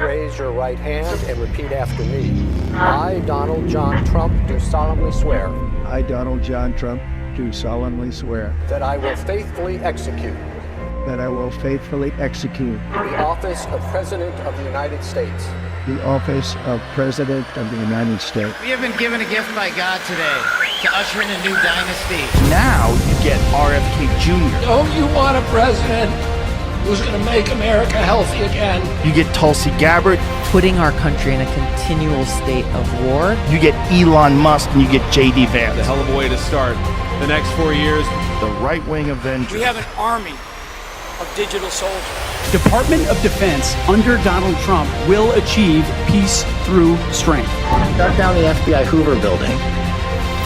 raise your right hand and repeat after me. I, Donald John Trump, do solemnly swear. I, Donald John Trump, do solemnly swear. That I will faithfully execute. That I will faithfully execute. The office of President of the United States. The office of President of the United States. We have been given a gift by God today to usher in a new dynasty. Now you get RFK Jr. Don't you want a president who's going to make America healthy again? You get Tulsi Gabbard. Putting our country in a continual state of war. You get Elon Musk and you get J.D. Vance. A hell of a way to start the next 4 years. The right-wing Avengers. We have an army of digital soldiers. Department of Defense under Donald Trump will achieve peace through strength. Shut down the FBI Hoover building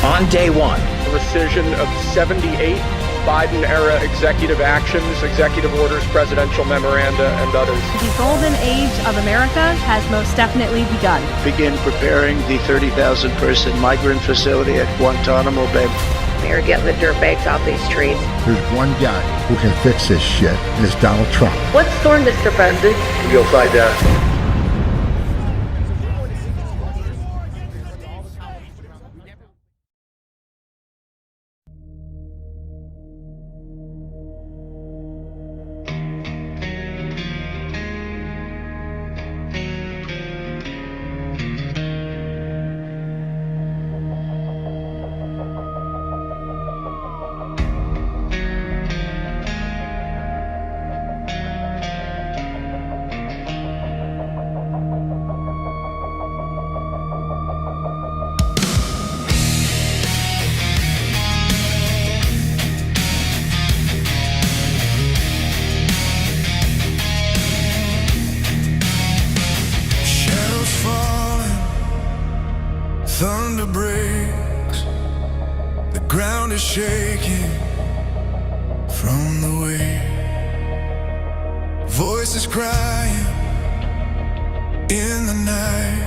on day one. Rescission of 78 Biden-era executive actions, executive orders, presidential memoranda, and others. The golden age of America has most definitely begun. Begin preparing the 30,000-person migrant facility at Guantanamo Bay. They're getting the dirt bags off these streets. There's one guy who can fix this shit, and it's Donald Trump. What's storm, Mr. President? You'll find out. Thunder breaks, the ground is shaking from the weight. Voices crying in the night,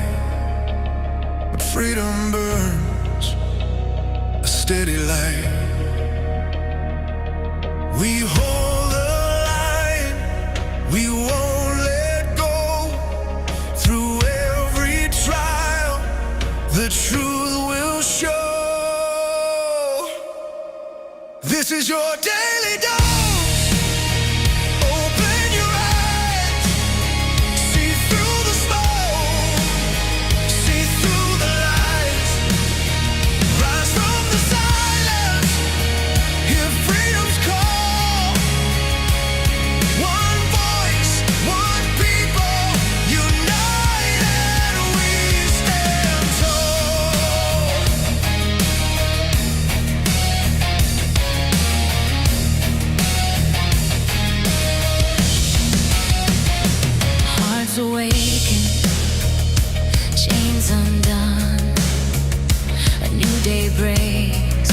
but freedom burns a steady light. We hold the line, we won't let go. Through every trial, the truth will show. This is your daily dose. Open your eyes, see through the smoke, see through the lies. Rise from the silence, hear freedom's call. One voice, one people, united we stand tall. Hearts awaken, chains undone. A new day breaks,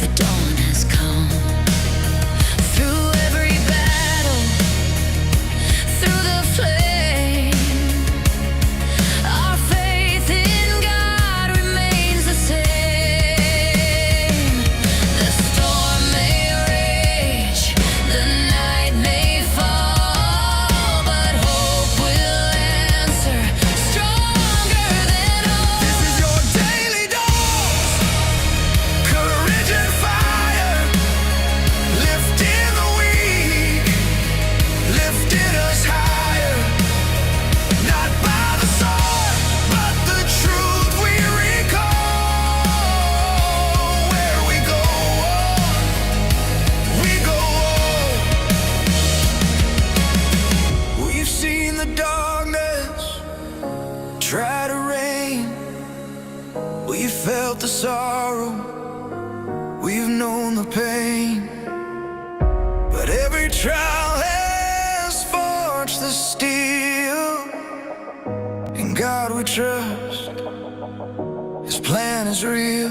the dawn has come. Through every battle, through the flame, our faith in God remains the same. The storm may rage, the night may fall, but hope will answer stronger than all. This is your daily dose. Courage and fire, lifting the weak, lifting us higher. Not by the sword, but the truth we recall. Where we go on. We've seen the darkness try to reign. We've felt the sorrow, we've known the pain. But every trial has forged the steel. In God we trust, His plan is real.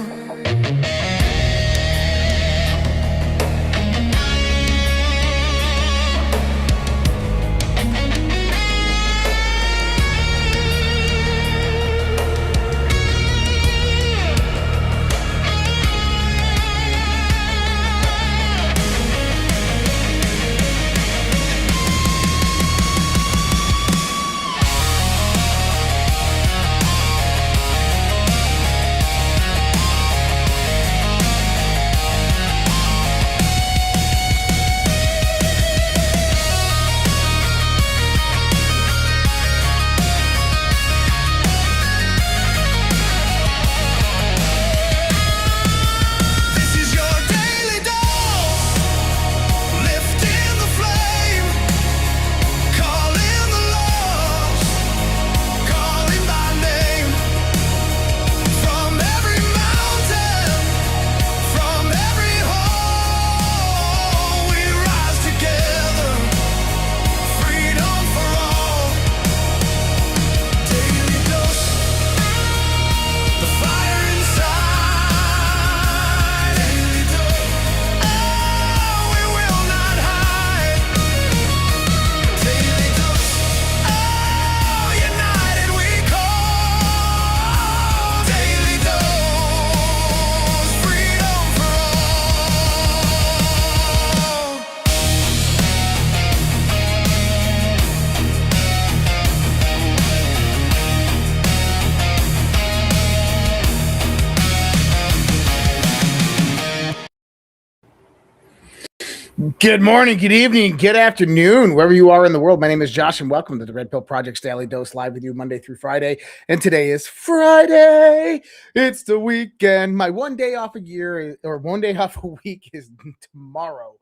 Good morning, good evening, good afternoon, wherever you are in the world. My name is Josh, and welcome to the Red Pill Project's Daily Dose, live with you Monday through Friday. And today is Friday. It's the weekend. My one day off a year, or one day off a week, is tomorrow.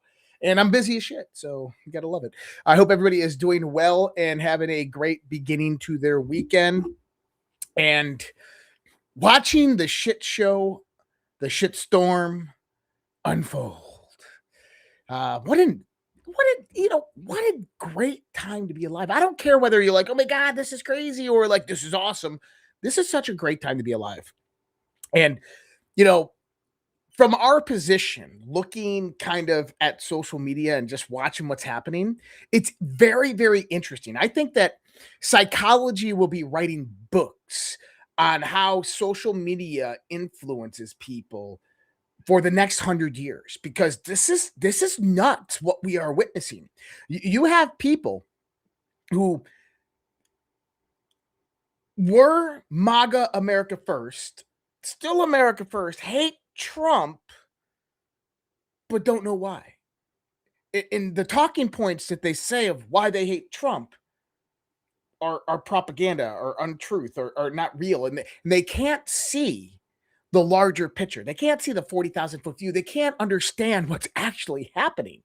And I'm busy as shit, so you gotta love it. I hope everybody is doing well and having a great beginning to their weekend. And watching the shit show, the shit storm unfold. What a great time to be alive. I don't care whether you're like, oh my God, this is crazy, or like, this is awesome. This is such a great time to be alive. And, from our position, looking kind of at social media and just watching what's happening, it's very, very interesting. I think that psychology will be writing books on how social media influences people for the next 100 years, because this is nuts what we are witnessing. You have people who were MAGA America first, still America first, hate Trump, but don't know why. And the talking points that they say of why they hate Trump are propaganda or untruth or not real. And they can't see the larger picture. They can't see the 40,000 foot view. They can't understand what's actually happening.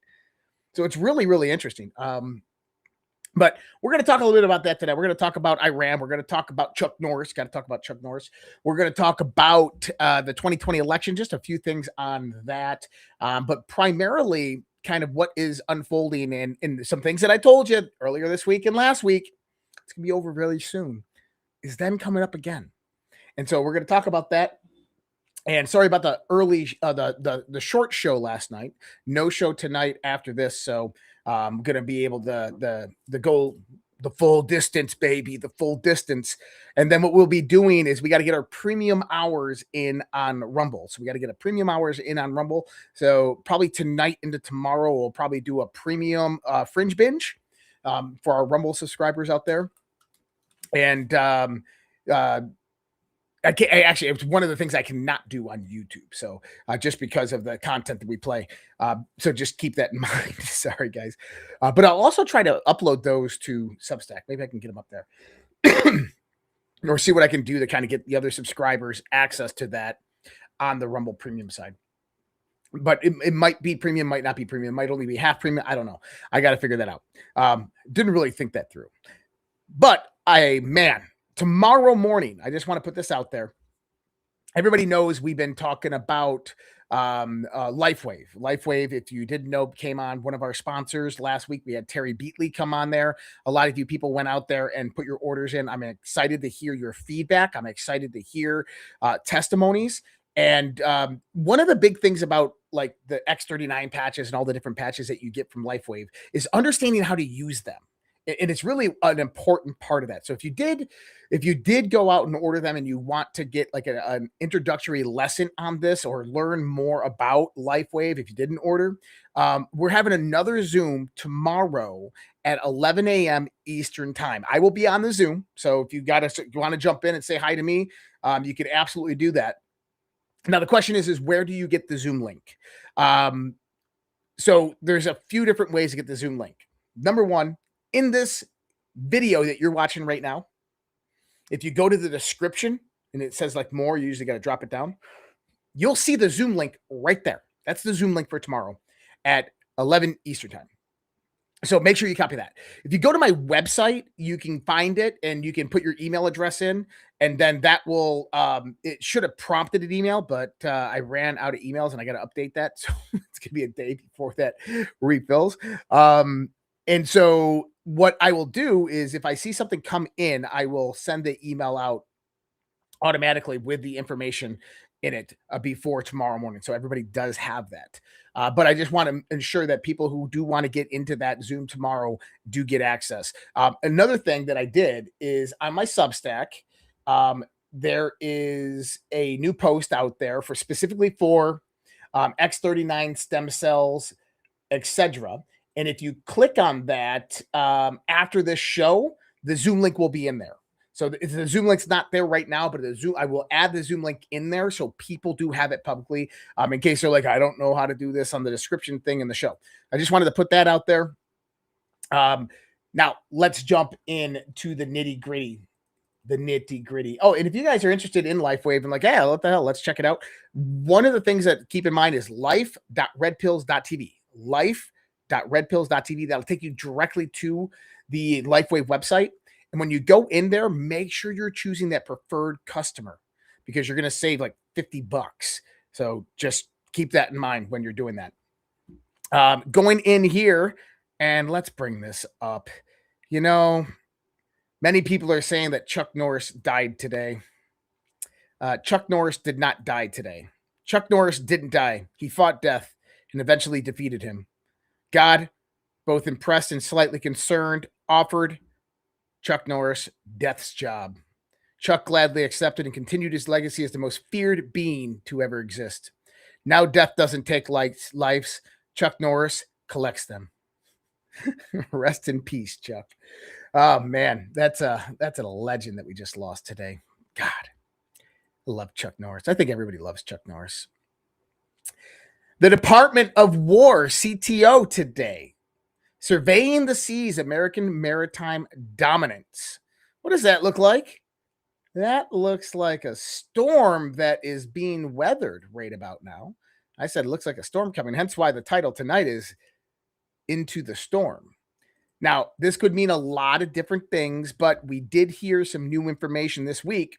So it's really, really interesting. But we're going to talk a little bit about that today. We're going to talk about Iran. We're going to talk about Chuck Norris. Got to talk about Chuck Norris. We're going to talk about the 2020 election, just a few things on that. But primarily kind of what is unfolding and some things that I told you earlier this week and last week. It's going to be over really soon. Is then coming up again. And so we're going to talk about that. And sorry about the early, the short show last night. No show tonight after this, so I'm gonna be able to go the full distance, baby, the full distance. And then what we'll be doing is we got to get our premium hours in on Rumble. So we got to get a premium hours in on Rumble. So probably tonight into tomorrow, we'll probably do a premium fringe binge for our Rumble subscribers out there. And actually, it's one of the things I cannot do on YouTube. So just because of the content that we play. So just keep that in mind. Sorry, guys. But I'll also try to upload those to SUBSTACK. Maybe I can get them up there. Or see what I can do to kind of get the other subscribers access to that on the Rumble premium side. But it might be premium, might not be premium, might only be half premium. I don't know. I got to figure that out. Didn't really think that through. But tomorrow morning, I just want to put this out there. Everybody knows we've been talking about Lifewave. Lifewave, if you didn't know, came on one of our sponsors last week. We had Terry Beatley come on there. A lot of you people went out there and put your orders in. I'm excited to hear your feedback. I'm excited to hear testimonies. And one of the big things about like the X39 patches and all the different patches that you get from Lifewave is understanding how to use them. And it's really an important part of that. So if you did go out and order them and you want to get like an introductory lesson on this or learn more about Lifewave, if you didn't order, we're having another Zoom tomorrow at 11 a.m. Eastern time. I will be on the Zoom. So if you want to jump in and say hi to me, you can absolutely do that. Now, the question is where do you get the Zoom link? So there's a few different ways to get the Zoom link. Number one, in this video that you're watching right now, if you go to the description and it says like more, you usually got to drop it down. You'll see the Zoom link right there. That's the Zoom link for tomorrow at 11 Eastern time. So make sure you copy that. If you go to my website, you can find it and you can put your email address in, and then that will, it should have prompted an email, but I ran out of emails and I got to update that. So it's going to be a day before that refills. And so what I will do is if I see something come in, I will send the email out automatically with the information in it before tomorrow morning. So everybody does have that. But I just want to ensure that people who do want to get into that Zoom tomorrow do get access. Another thing that I did is on my Substack, there is a new post out there for specifically for X39 stem cells, etc. And if you click on that after this show, the Zoom link will be in there. So the Zoom link's not there right now, but I will add the Zoom link in there so people do have it publicly in case they're like, I don't know how to do this on the description thing in the show. I just wanted to put that out there. Now let's jump into the nitty gritty. Oh, and if you guys are interested in Lifewave and like, yeah, what the hell, let's check it out. One of the things that keep in mind is life.redpills.tv. Life.redpills.tv. That'll take you directly to the Lifewave website. And when you go in there, make sure you're choosing that preferred customer because you're going to save like $50. So just keep that in mind when you're doing that. Going in here, and let's bring this up. You know, many people are saying that Chuck Norris died today. Chuck Norris did not die today. Chuck Norris didn't die. He fought death and eventually defeated him. God, both impressed and slightly concerned, offered Chuck Norris death's job. Chuck gladly accepted and continued his legacy as the most feared being to ever exist. Now death doesn't take lives. Chuck Norris collects them. Rest in peace, Chuck. Oh man, that's a legend that we just lost today. God, I love Chuck Norris. I think everybody loves Chuck Norris. The Department of War CTO today. Surveying the seas, American maritime dominance. What does that look like? That looks like a storm that is being weathered right about now. I said it looks like a storm coming, hence why the title tonight is Into the Storm. Now, this could mean a lot of different things, but we did hear some new information this week.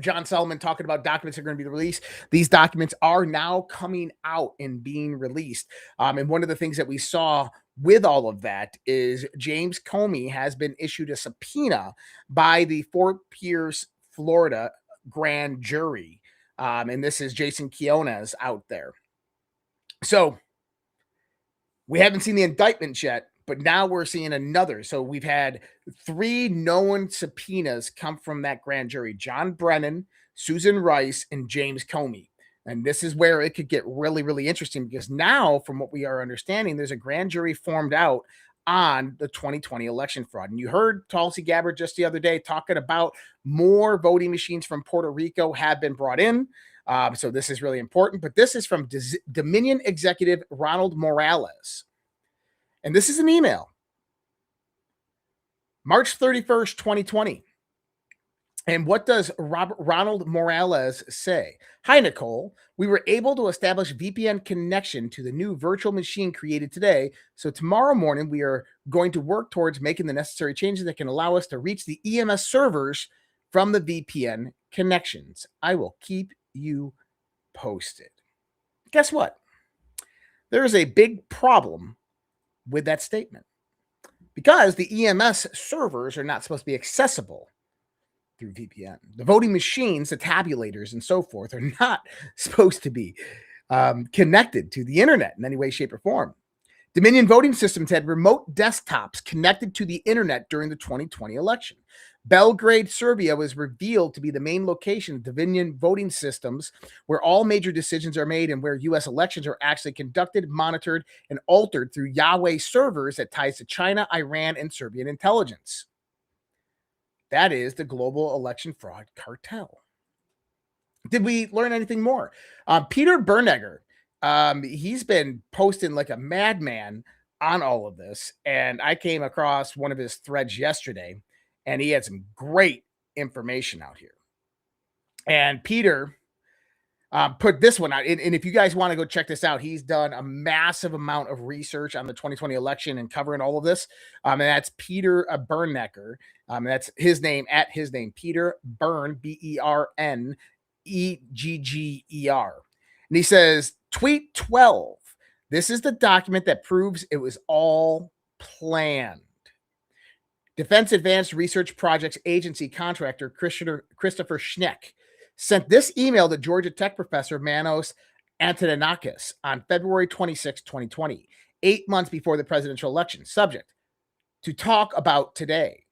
John Solomon talking about documents that are going to be released. These documents are now coming out and being released. And one of the things that we saw with all of that is James Comey has been issued a subpoena by the Fort Pierce, Florida grand jury. And this is Jason Quinones out there. So we haven't seen the indictment yet, but now we're seeing another. So we've had 3 known subpoenas come from that grand jury: John Brennan, Susan Rice, and James Comey. And this is where it could get really, really interesting because now, from what we are understanding, there's a grand jury formed out on the 2020 election fraud. And you heard Tulsi Gabbard just the other day talking about more voting machines from Puerto Rico have been brought in. So this is really important. But this is from Dominion executive Ronald Morales. And this is an email. March 31st, 2020. And what does Ronald Morales say? Hi, Nicole. We were able to establish VPN connection to the new virtual machine created today. So tomorrow morning, we are going to work towards making the necessary changes that can allow us to reach the EMS servers from the VPN connections. I will keep you posted. Guess what? There is a big problem with that statement because the EMS servers are not supposed to be accessible through VPN. The voting machines, the tabulators, and so forth are not supposed to be connected to the internet in any way, shape, or form. Dominion voting systems had remote desktops connected to the internet during the 2020 election. Belgrade, Serbia was revealed to be the main location of Dominion voting systems where all major decisions are made and where U.S. elections are actually conducted, monitored, and altered through Yahweh servers that ties to China, Iran, and Serbian intelligence. That is the global election fraud cartel. Did we learn anything more? Peter Bernegger, he's been posting like a madman on all of this, and I came across one of his threads yesterday, and he had some great information out here. And Peter put this one out. And if you guys want to go check this out, he's done a massive amount of research on the 2020 election and covering all of this. And that's Peter Bernegger. That's his name, Peter Bern, Bernegger. And he says, tweet 12. This is the document that proves it was all planned. Defense Advanced Research Projects Agency contractor Christopher Schneck sent this email to Georgia Tech professor Manos Antonakis on February 26, 2020, 8 months before the presidential election. Subject: to talk about today.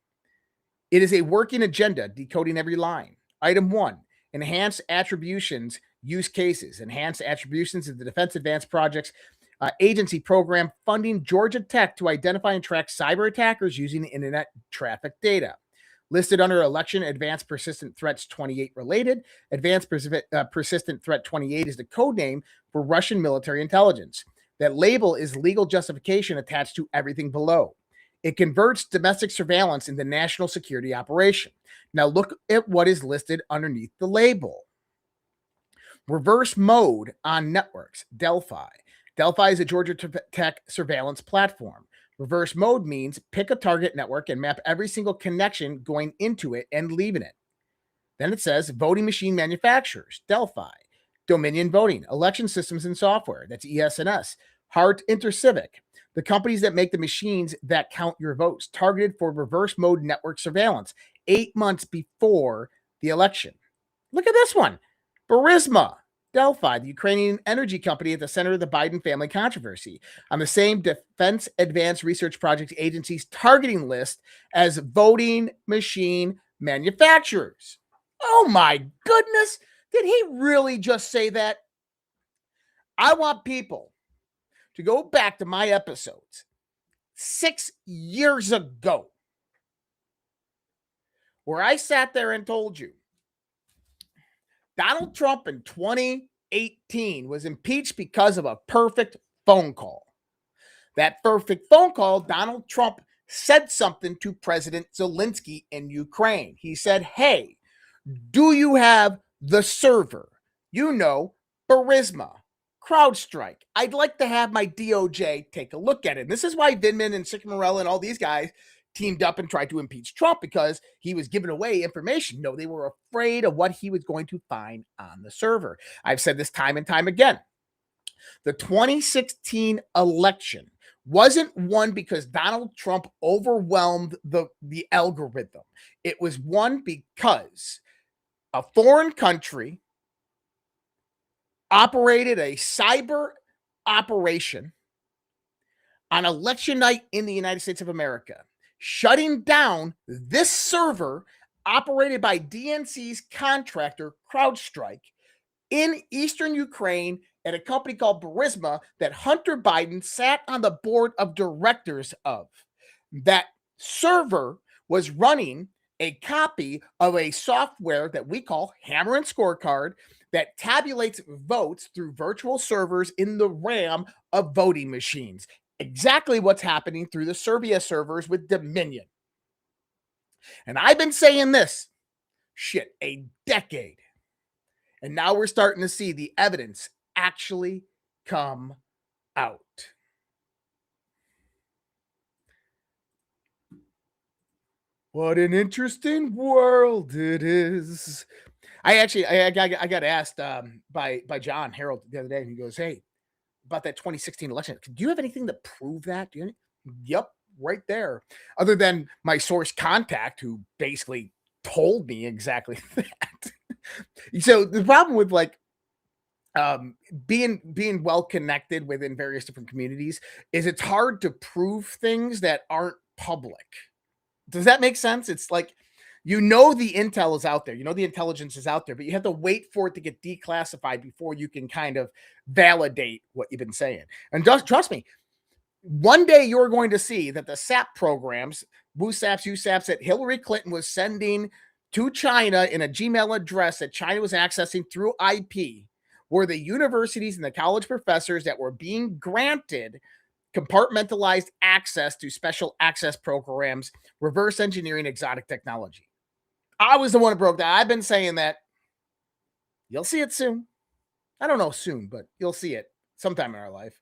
It is a working agenda decoding every line. Item 1, enhanced attributions use cases. Enhanced attributions is the Defense Advanced Projects Agency program funding Georgia Tech to identify and track cyber attackers using internet traffic data. Listed under Election Advanced Persistent Threats 28 related, Advanced Persistent Threat 28 is the code name for Russian military intelligence. That label is legal justification attached to everything below. It converts domestic surveillance into national security operation. Now look at what is listed underneath the label. Reverse mode on networks, Delphi. Delphi is a Georgia Tech surveillance platform. Reverse mode means pick a target network and map every single connection going into it and leaving it. Then it says voting machine manufacturers, Delphi. Dominion Voting, election systems and software, that's ES&S. Hart Intercivic, the companies that make the machines that count your votes, targeted for reverse mode network surveillance 8 months before the election. Look at this one. Burisma, Delphi, the Ukrainian energy company at the center of the Biden family controversy, on the same Defense Advanced Research Project Agency's targeting list as voting machine manufacturers. Oh my goodness. Did he really just say that? I want people to go back to my episodes 6 years ago where I sat there and told you Donald Trump in 2018 was impeached because of a perfect phone call. That perfect phone call, Donald Trump said something to President Zelensky in Ukraine. He said, hey, do you have the server? You know, Burisma, CrowdStrike. I'd like to have my DOJ take a look at it. And this is why Vindman and Ciccamorella and all these guys teamed up and tried to impeach Trump, because he was giving away information. No, they were afraid of what he was going to find on the server. I've said this time and time again. The 2016 election wasn't won because Donald Trump overwhelmed the algorithm. It was won because a foreign country operated a cyber operation on election night in the United States of America, shutting down this server operated by DNC's contractor, CrowdStrike, in eastern Ukraine at a company called Burisma that Hunter Biden sat on the board of directors of. That server was running a copy of a software that we call Hammer and Scorecard that tabulates votes through virtual servers in the RAM of voting machines. Exactly what's happening through the Serbia servers with Dominion. And I've been saying this, a decade. And now we're starting to see the evidence actually come out. What an interesting world it is. I got asked by John Harold the other day, and he goes, hey, about that 2016 election, do you have anything to prove that? Yep, right there. Other than my source contact, who basically told me exactly that. So the problem with being well connected within various different communities is it's hard to prove things that aren't public. Does that make sense? It's like, the intel is out there, the intelligence is out there, but you have to wait for it to get declassified before you can kind of validate what you've been saying. And trust me, one day you're going to see that the SAP programs, WooSaps, USAPs that Hillary Clinton was sending to China in a Gmail address that China was accessing through IP, were the universities and the college professors that were being granted compartmentalized access to special access programs, reverse engineering exotic technology. I was the one who broke that. I've been saying that. You'll see it soon. I don't know soon, but you'll see it sometime in our life.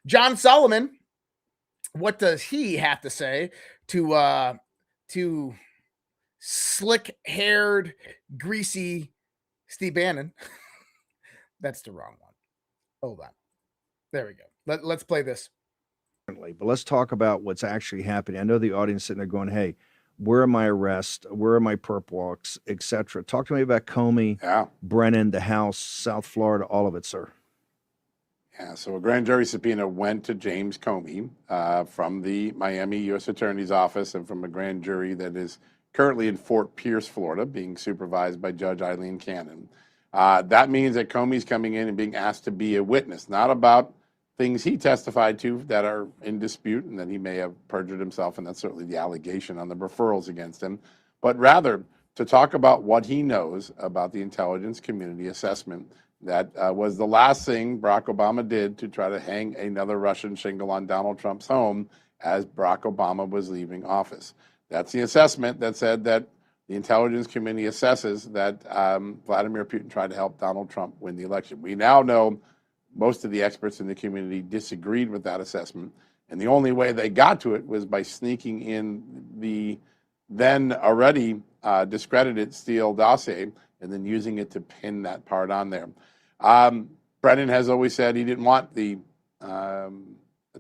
John Solomon, what does he have to say to slick-haired, greasy Steve Bannon? That's the wrong one. Hold on. There we go. Let's play this. But let's talk about what's actually happening. I know the audience sitting there going, hey, where are my arrests? Where are my perp walks, etc.? Talk to me about Comey, Brennan, the House, South Florida, all of it, sir. Yeah, so a grand jury subpoena went to James Comey from the Miami U.S. Attorney's Office and from a grand jury that is currently in Fort Pierce, Florida, being supervised by Judge Eileen Cannon. That means that Comey's coming in and being asked to be a witness, not about things he testified to that are in dispute and that he may have perjured himself, and that's certainly the allegation on the referrals against him, but rather to talk about what he knows about the intelligence community assessment that was the last thing Barack Obama did to try to hang another Russian shingle on Donald Trump's home as Barack Obama was leaving office. That's the assessment that said that the intelligence community assesses that Vladimir Putin tried to help Donald Trump win the election. We now know most of the experts in the community disagreed with that assessment, and the only way they got to it was by sneaking in the then already discredited Steele dossier and then using it to pin that part on there. Brennan has always said he didn't want the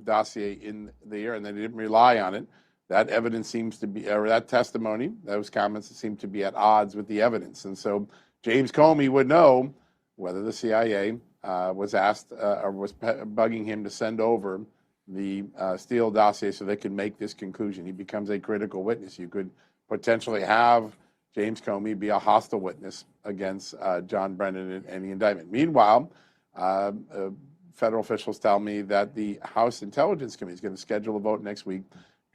dossier in there and that he didn't rely on it. That evidence seems to be, or that testimony, those comments seem to be at odds with the evidence. And so James Comey would know whether the CIA was asked or was bugging him to send over the Steele dossier so they could make this conclusion. He becomes a critical witness. You could potentially have James Comey be a hostile witness against John Brennan in any indictment. Meanwhile, federal officials tell me that the House Intelligence Committee is going to schedule a vote next week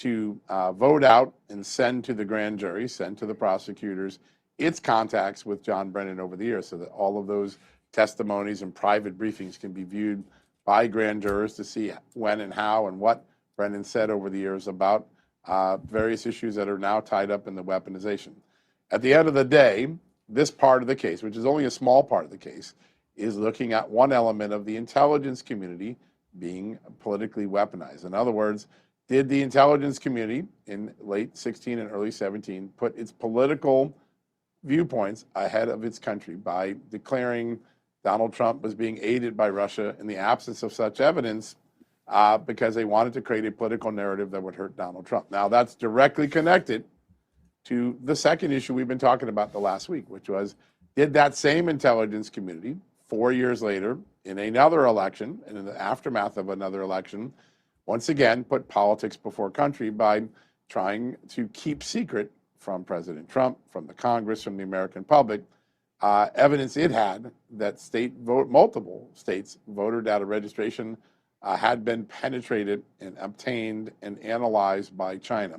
to vote out and send to the grand jury, send to the prosecutors, its contacts with John Brennan over the years so that all of those testimonies and private briefings can be viewed by grand jurors to see when and how and what Brennan said over the years about various issues that are now tied up in the weaponization. At the end of the day, this part of the case, which is only a small part of the case, is looking at one element of the intelligence community being politically weaponized. In other words, did the intelligence community in late 16 and early 17 put its political viewpoints ahead of its country by declaring Donald Trump was being aided by Russia in the absence of such evidence because they wanted to create a political narrative that would hurt Donald Trump? Now, that's directly connected to the second issue we've been talking about the last week, which was, did that same intelligence community 4 years later in another election and in the aftermath of another election once again put politics before country by trying to keep secret from President Trump, from the Congress, from the American public, evidence it had that multiple states' voter data registration had been penetrated and obtained and analyzed by China.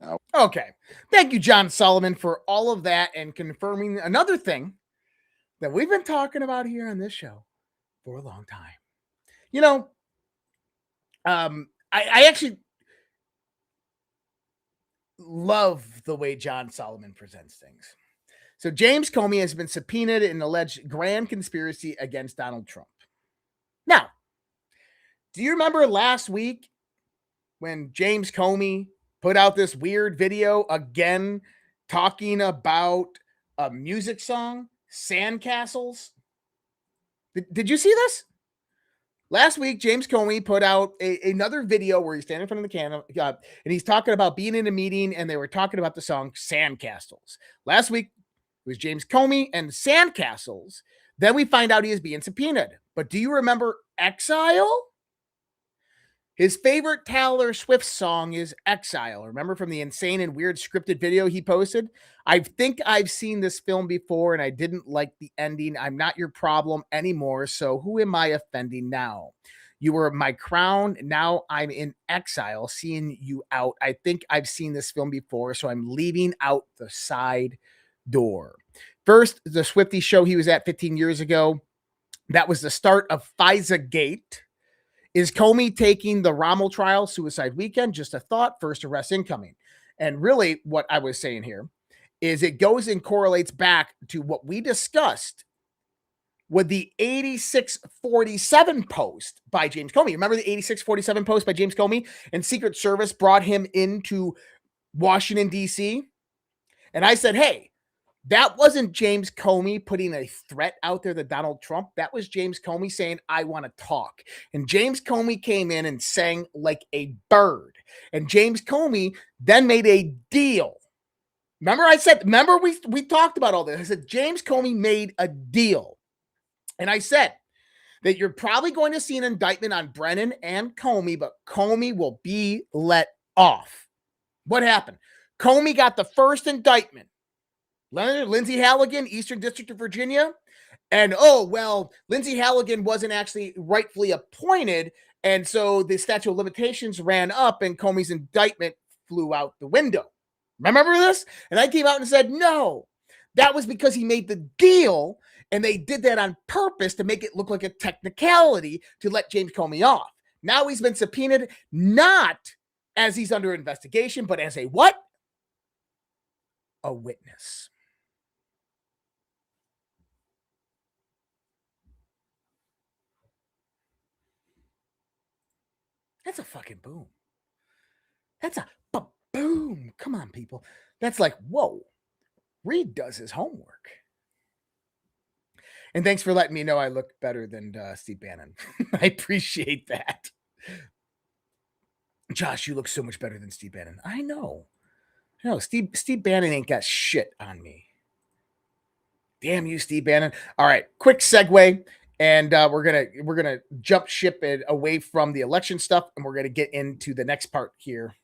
Now, okay. Thank you, John Solomon, for all of that and confirming another thing that we've been talking about here on this show for a long time. You know, I actually love the way John Solomon presents things. So James Comey has been subpoenaed in an alleged grand conspiracy against Donald Trump. Now, do you remember last week when James Comey put out this weird video again talking about a music song, Sandcastles? Did you see this? Last week, James Comey put out another video where he's standing in front of the camera and he's talking about being in a meeting and they were talking about the song Sandcastles. Last week, it was James Comey and Sandcastles. Then we find out he is being subpoenaed. But do you remember Exile? His favorite Taylor Swift song is Exile. Remember from the insane and weird scripted video he posted? I think I've seen this film before and I didn't like the ending. I'm not your problem anymore, so who am I offending now? You were my crown, now I'm in exile, seeing you out. I think I've seen this film before, so I'm leaving out the side door. First, the Swiftie show he was at 15 years ago. That was the start of FISA-gate. Is Comey taking the Rommel trial, suicide weekend? Just a thought, first arrest incoming. And really what I was saying here is it goes and correlates back to what we discussed with the 8647 post by James Comey. Remember the 8647 post by James Comey? And Secret Service brought him into Washington, D.C. And I said, hey, that wasn't James Comey putting a threat out there to Donald Trump. That was James Comey saying, I want to talk. And James Comey came in and sang like a bird. And James Comey then made a deal. Remember we talked about all this. I said, James Comey made a deal. And I said that you're probably going to see an indictment on Brennan and Comey, but Comey will be let off. What happened? Comey got the first indictment. Lindsay Halligan, Eastern District of Virginia. And, Lindsay Halligan wasn't actually rightfully appointed. And so the statute of limitations ran up and Comey's indictment flew out the window. Remember this? And I came out and said, no, that was because he made the deal, and they did that on purpose to make it look like a technicality to let James Comey off. Now he's been subpoenaed, not as he's under investigation, but as a what? A witness. That's a fucking boom. That's a boom. Come on, people. That's like, whoa. Reed does his homework. And thanks for letting me know I look better than Steve Bannon. I appreciate that. Josh, you look so much better than Steve Bannon. I know. Steve Bannon ain't got shit on me. Damn you, Steve Bannon. All right, quick segue. And we're gonna jump ship it away from the election stuff, and we're gonna get into the next part here.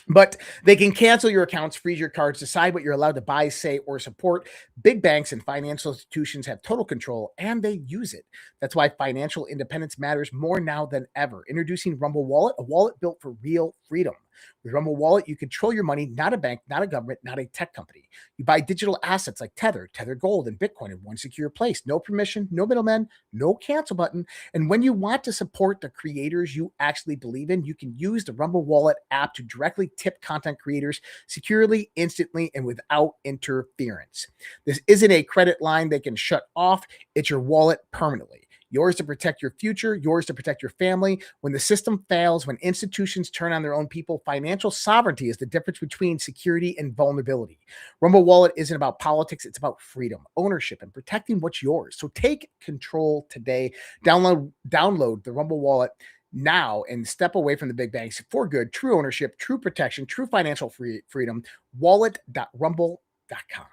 But they can cancel your accounts, freeze your cards, decide what you're allowed to buy, say, or support. Big banks and financial institutions have total control, and they use it. That's why financial independence matters more now than ever. Introducing Rumble Wallet, a wallet built for real freedom. With Rumble Wallet, you control your money, not a bank, not a government, not a tech company. You buy digital assets like Tether Gold, and Bitcoin in one secure place. No permission, no middlemen, no cancel button. And when you want to support the creators you actually believe in, you can use the Rumble Wallet app to directly tip content creators securely, instantly, and without interference. This isn't a credit line they can shut off. It's your wallet permanently. Yours to protect your future, yours to protect your family. When the system fails, when institutions turn on their own people, financial sovereignty is the difference between security and vulnerability. Rumble Wallet isn't about politics, it's about freedom, ownership, and protecting what's yours. So take control today. Download the Rumble Wallet now and step away from the big banks for good. True ownership, true protection, true financial freedom. Wallet.rumble.com.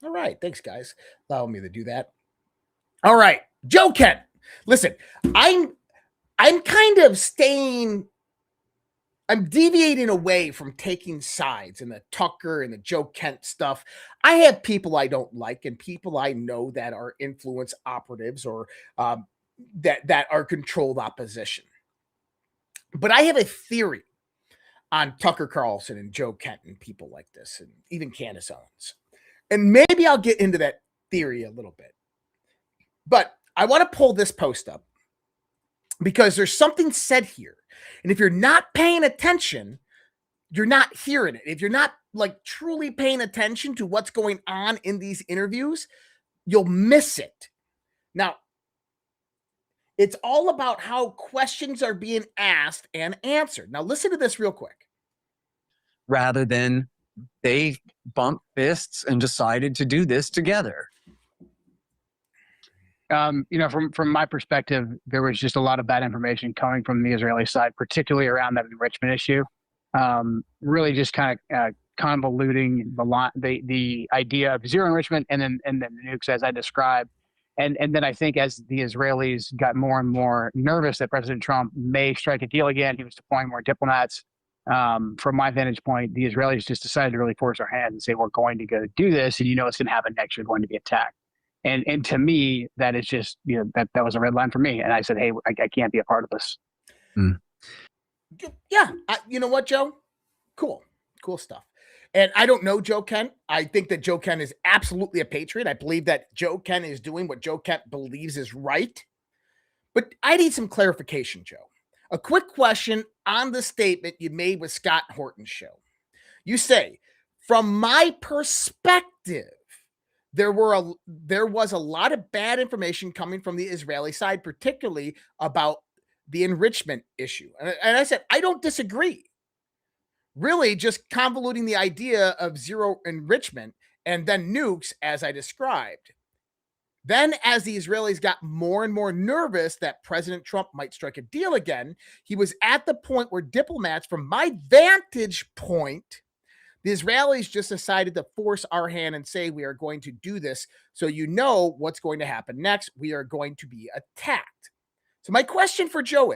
All right, thanks, guys. Allow me to do that. All right, Joe Kent. Listen, I'm kind of I'm deviating away from taking sides in the Tucker and the Joe Kent stuff. I have people I don't like and people I know that are influence operatives or that are controlled opposition. But I have a theory on Tucker Carlson and Joe Kent and people like this, and even Candace Owens. And maybe I'll get into that theory a little bit. But I want to pull this post up because there's something said here. And if you're not paying attention, you're not hearing it. If you're not like truly paying attention to what's going on in these interviews, you'll miss it. Now, it's all about how questions are being asked and answered. Now, listen to this real quick. Rather than they bumped fists and decided to do this together. From my perspective, there was just a lot of bad information coming from the Israeli side, particularly around that enrichment issue. Really just kind of convoluting the idea of zero enrichment and then the nukes as I described. And then I think as the Israelis got more and more nervous that President Trump may strike a deal again, he was deploying more diplomats. From my vantage point, the Israelis just decided to really force their hand and say, we're going to go do this. And it's going to happen next. You're going to be attacked. And to me, that is just, that was a red line for me. And I said, hey, I can't be a part of this. Mm. Yeah. You know what, Joe? Cool stuff. And I don't know Joe Kent. I think that Joe Kent is absolutely a patriot. I believe that Joe Kent is doing what Joe Kent believes is right. But I need some clarification, Joe. A quick question on the statement you made with Scott Horton's show. You say, from my perspective, there was a lot of bad information coming from the Israeli side, particularly about the enrichment issue. And I said, I don't disagree. Really just convoluting the idea of zero enrichment and then nukes, as I described. Then as the Israelis got more and more nervous that President Trump might strike a deal again, he was at the point where diplomats, from my vantage point, the Israelis just decided to force our hand and say, we are going to do this. So you know what's going to happen next. We are going to be attacked. So my question for Joe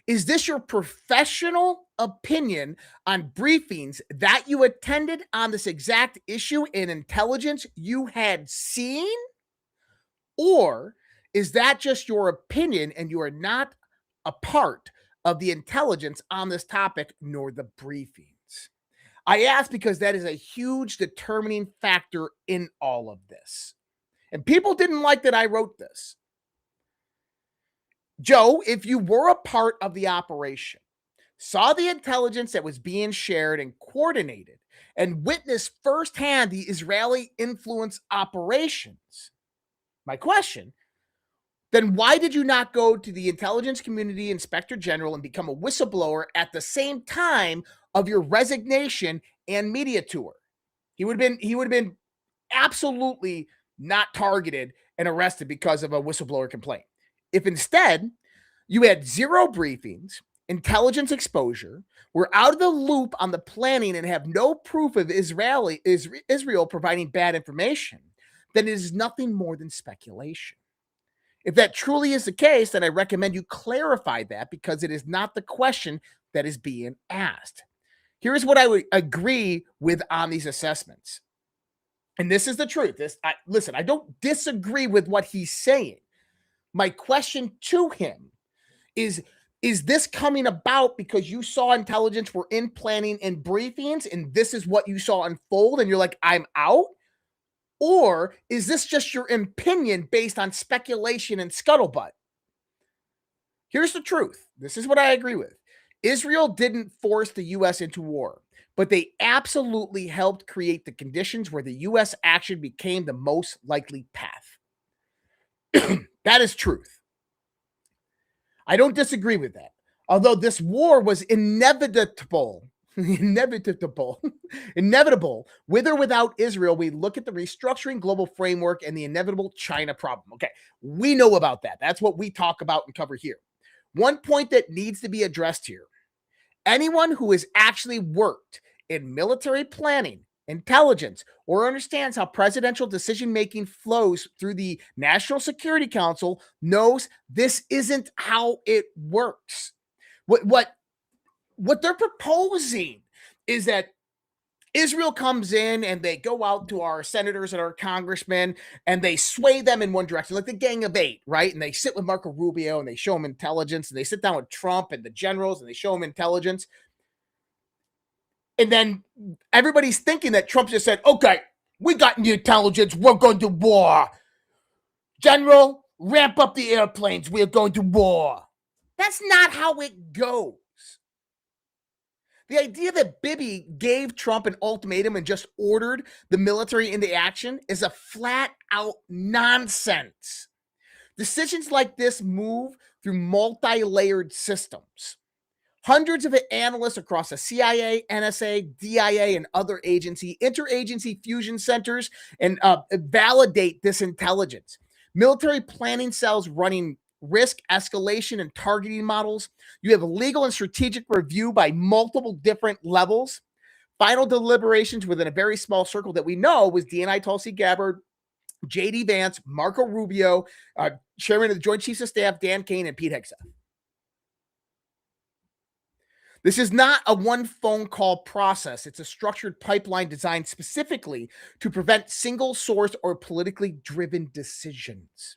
is this your professional opinion on briefings that you attended on this exact issue and intelligence you had seen? Or is that just your opinion and you are not a part of the intelligence on this topic nor the briefings? I ask because that is a huge determining factor in all of this. And people didn't like that I wrote this. Joe, if you were a part of the operation, saw the intelligence that was being shared and coordinated, and witnessed firsthand the Israeli influence operations, my question, then why did you not go to the intelligence community inspector general and become a whistleblower at the same time of your resignation and media tour? He would have been absolutely not targeted and arrested because of a whistleblower complaint. If instead you had zero briefings, intelligence exposure, were out of the loop on the planning, and have no proof of Israel providing bad information, then it is nothing more than speculation. If that truly is the case, then I recommend you clarify that, because it is not the question that is being asked. Here's what I would agree with on these assessments. And this is the truth. Listen, I don't disagree with what he's saying. My question to him is this coming about because you saw intelligence were in planning and briefings, and this is what you saw unfold, and you're like, I'm out? Or is this just your opinion based on speculation and scuttlebutt? Here's the truth. This is what I agree with. Israel didn't force the U.S. into war, but they absolutely helped create the conditions where the U.S. action became the most likely path. That is truth. I don't disagree with that. Although this war was inevitable, with or without Israel, we look at the restructuring global framework and the inevitable China problem. Okay, we know about that. That's what we talk about and cover here. One point that needs to be addressed here: anyone who has actually worked in military planning, intelligence, or understands how presidential decision-making flows through the National Security Council knows this isn't how it works. What they're proposing is that Israel comes in and they go out to our senators and our congressmen and they sway them in one direction, like the Gang of Eight, right? And they sit with Marco Rubio and they show him intelligence, and they sit down with Trump and the generals and they show him intelligence. And then everybody's thinking that Trump just said, okay, we got the intelligence, we're going to war. General, ramp up the airplanes, we're going to war. That's not how it goes. The idea that Bibi gave Trump an ultimatum and just ordered the military into action is a flat-out nonsense. Decisions like this move through multi-layered systems. Hundreds of analysts across the CIA, NSA, DIA, and other interagency fusion centers and validate this intelligence. Military planning cells running risk escalation and targeting models. You have legal and strategic review by multiple different levels. Final deliberations within a very small circle that we know was DNI Tulsi Gabbard, J.D. Vance, Marco Rubio, Chairman of the Joint Chiefs of Staff, Dan Kane, and Pete Hegseth. This is not a one phone call process. It's a structured pipeline designed specifically to prevent single source or politically driven decisions.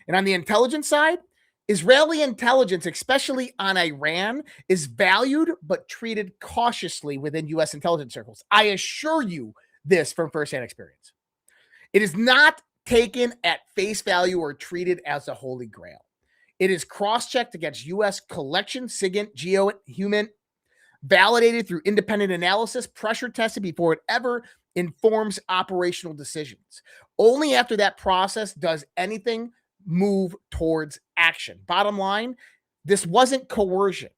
And on the intelligence side, Israeli intelligence, especially on Iran, is valued but treated cautiously within U.S. intelligence circles. I assure you this from firsthand experience. It is not taken at face value or treated as a holy grail. It is cross-checked against U.S. collection, SIGINT, GEO, human, validated through independent analysis, pressure tested before it ever informs operational decisions. Only after that process does anything move towards action. Bottom line, this wasn't coercion.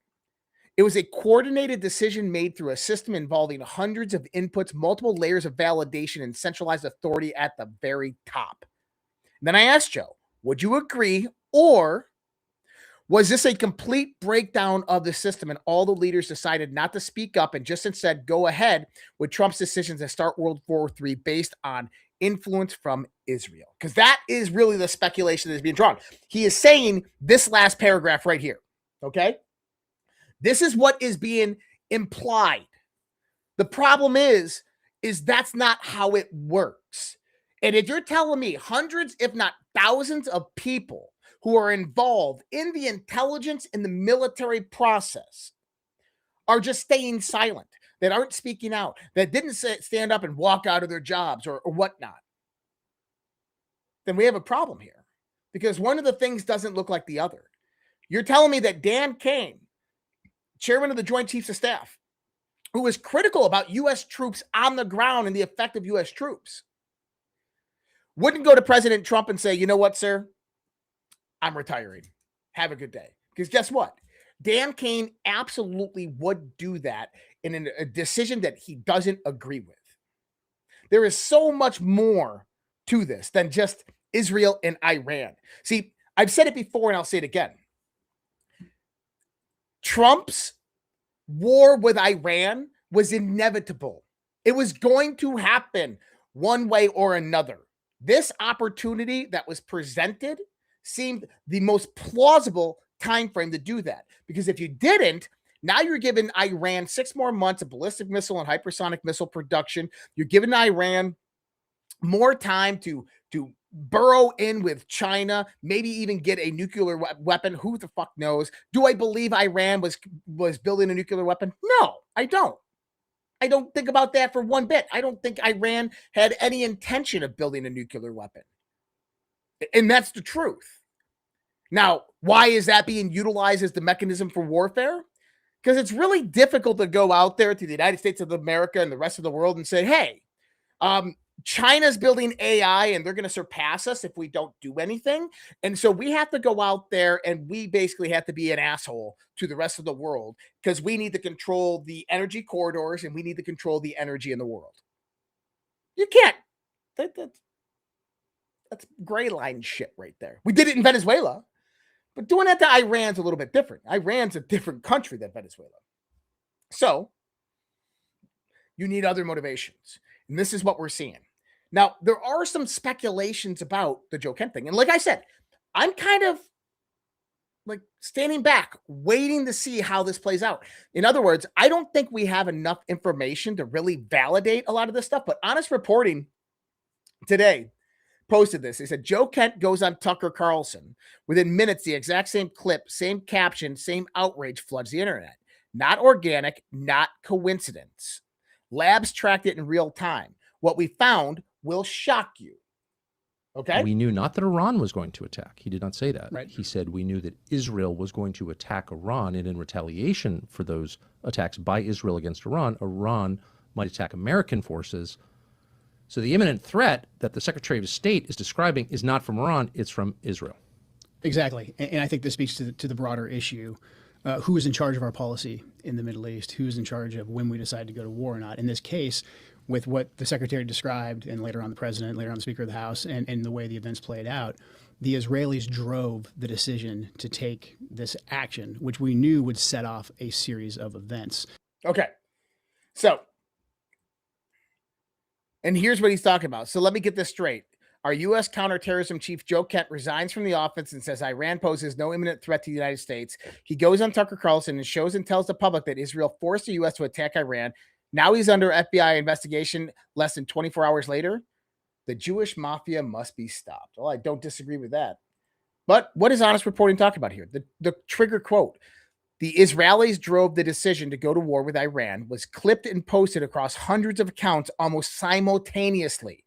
It was a coordinated decision made through a system involving hundreds of inputs, multiple layers of validation, and centralized authority at the very top. And then I asked Joe, would you agree, or was this a complete breakdown of the system and all the leaders decided not to speak up and just instead go ahead with Trump's decisions to start World War III based on influence from Israel? Because that is really the speculation that is being drawn. He is saying this last paragraph right here, okay? This is what is being implied. The problem is that's not how it works. And if you're telling me hundreds, if not thousands of people who are involved in the intelligence and the military process are just staying silent, that aren't speaking out, that didn't stand up and walk out of their jobs or whatnot, then we have a problem here, because one of the things doesn't look like the other. You're telling me that Dan Kane, chairman of the Joint Chiefs of Staff, who was critical about U.S. troops on the ground and the effect of U.S. troops, wouldn't go to President Trump and say, you know what, sir, I'm retiring. Have a good day. Because guess what? Dan Kane absolutely would do that in a decision that he doesn't agree with. There is so much more to this than just Israel and Iran. See, I've said it before and I'll say it again. Trump's war with Iran was inevitable. It was going to happen one way or another. This opportunity that was presented seemed the most plausible time frame to do that. Because if you didn't, now you're giving Iran 6 more months of ballistic missile and hypersonic missile production. You're giving Iran more time to burrow in with China, maybe even get a nuclear weapon. Who the fuck knows? Do I believe Iran was building a nuclear weapon? No, I don't. I don't think about that for one bit. I don't think Iran had any intention of building a nuclear weapon. And that's the truth. Now, why is that being utilized as the mechanism for warfare? Because it's really difficult to go out there to the United States of America and the rest of the world and say, hey, China's building AI and they're going to surpass us if we don't do anything. And so we have to go out there and we basically have to be an asshole to the rest of the world because we need to control the energy corridors and we need to control the energy in the world. You can't. That's gray line shit right there. We did it in Venezuela, but doing that to Iran's a little bit different. Iran's a different country than Venezuela. So you need other motivations. And this is what we're seeing. Now, there are some speculations about the Joe Kent thing. And like I said, I'm kind of like standing back, waiting to see how this plays out. In other words, I don't think we have enough information to really validate a lot of this stuff. But Honest Reporting today posted this. They said, Joe Kent goes on Tucker Carlson. Within minutes, the exact same clip, same caption, same outrage floods the internet. Not organic, not coincidence. Labs tracked it in real time. What we found will shock you. Okay? We knew not that Iran was going to attack. He did not say that. Right. He said we knew that Israel was going to attack Iran, and in retaliation for those attacks by Israel against Iran, Iran might attack American forces. So the imminent threat that the Secretary of State is describing is not from Iran, it's from Israel. Exactly. And I think this speaks to the broader issue. Who is in charge of our policy in the Middle East? Who is in charge of when we decide to go to war or not? In this case, with what the Secretary described, and later on the President, later on the Speaker of the House, and the way the events played out, the Israelis drove the decision to take this action, which we knew would set off a series of events. Okay. So, and here's what he's talking about. So let me get this straight. Our U.S. counterterrorism chief, Joe Kent, resigns from the office and says Iran poses no imminent threat to the United States. He goes on Tucker Carlson and shows and tells the public that Israel forced the U.S. to attack Iran. Now he's under FBI investigation less than 24 hours later. The Jewish mafia must be stopped. Well, I don't disagree with that. But what is Honest Reporting talking about here? The trigger quote. The Israelis drove the decision to go to war with Iran was clipped and posted across hundreds of accounts almost simultaneously.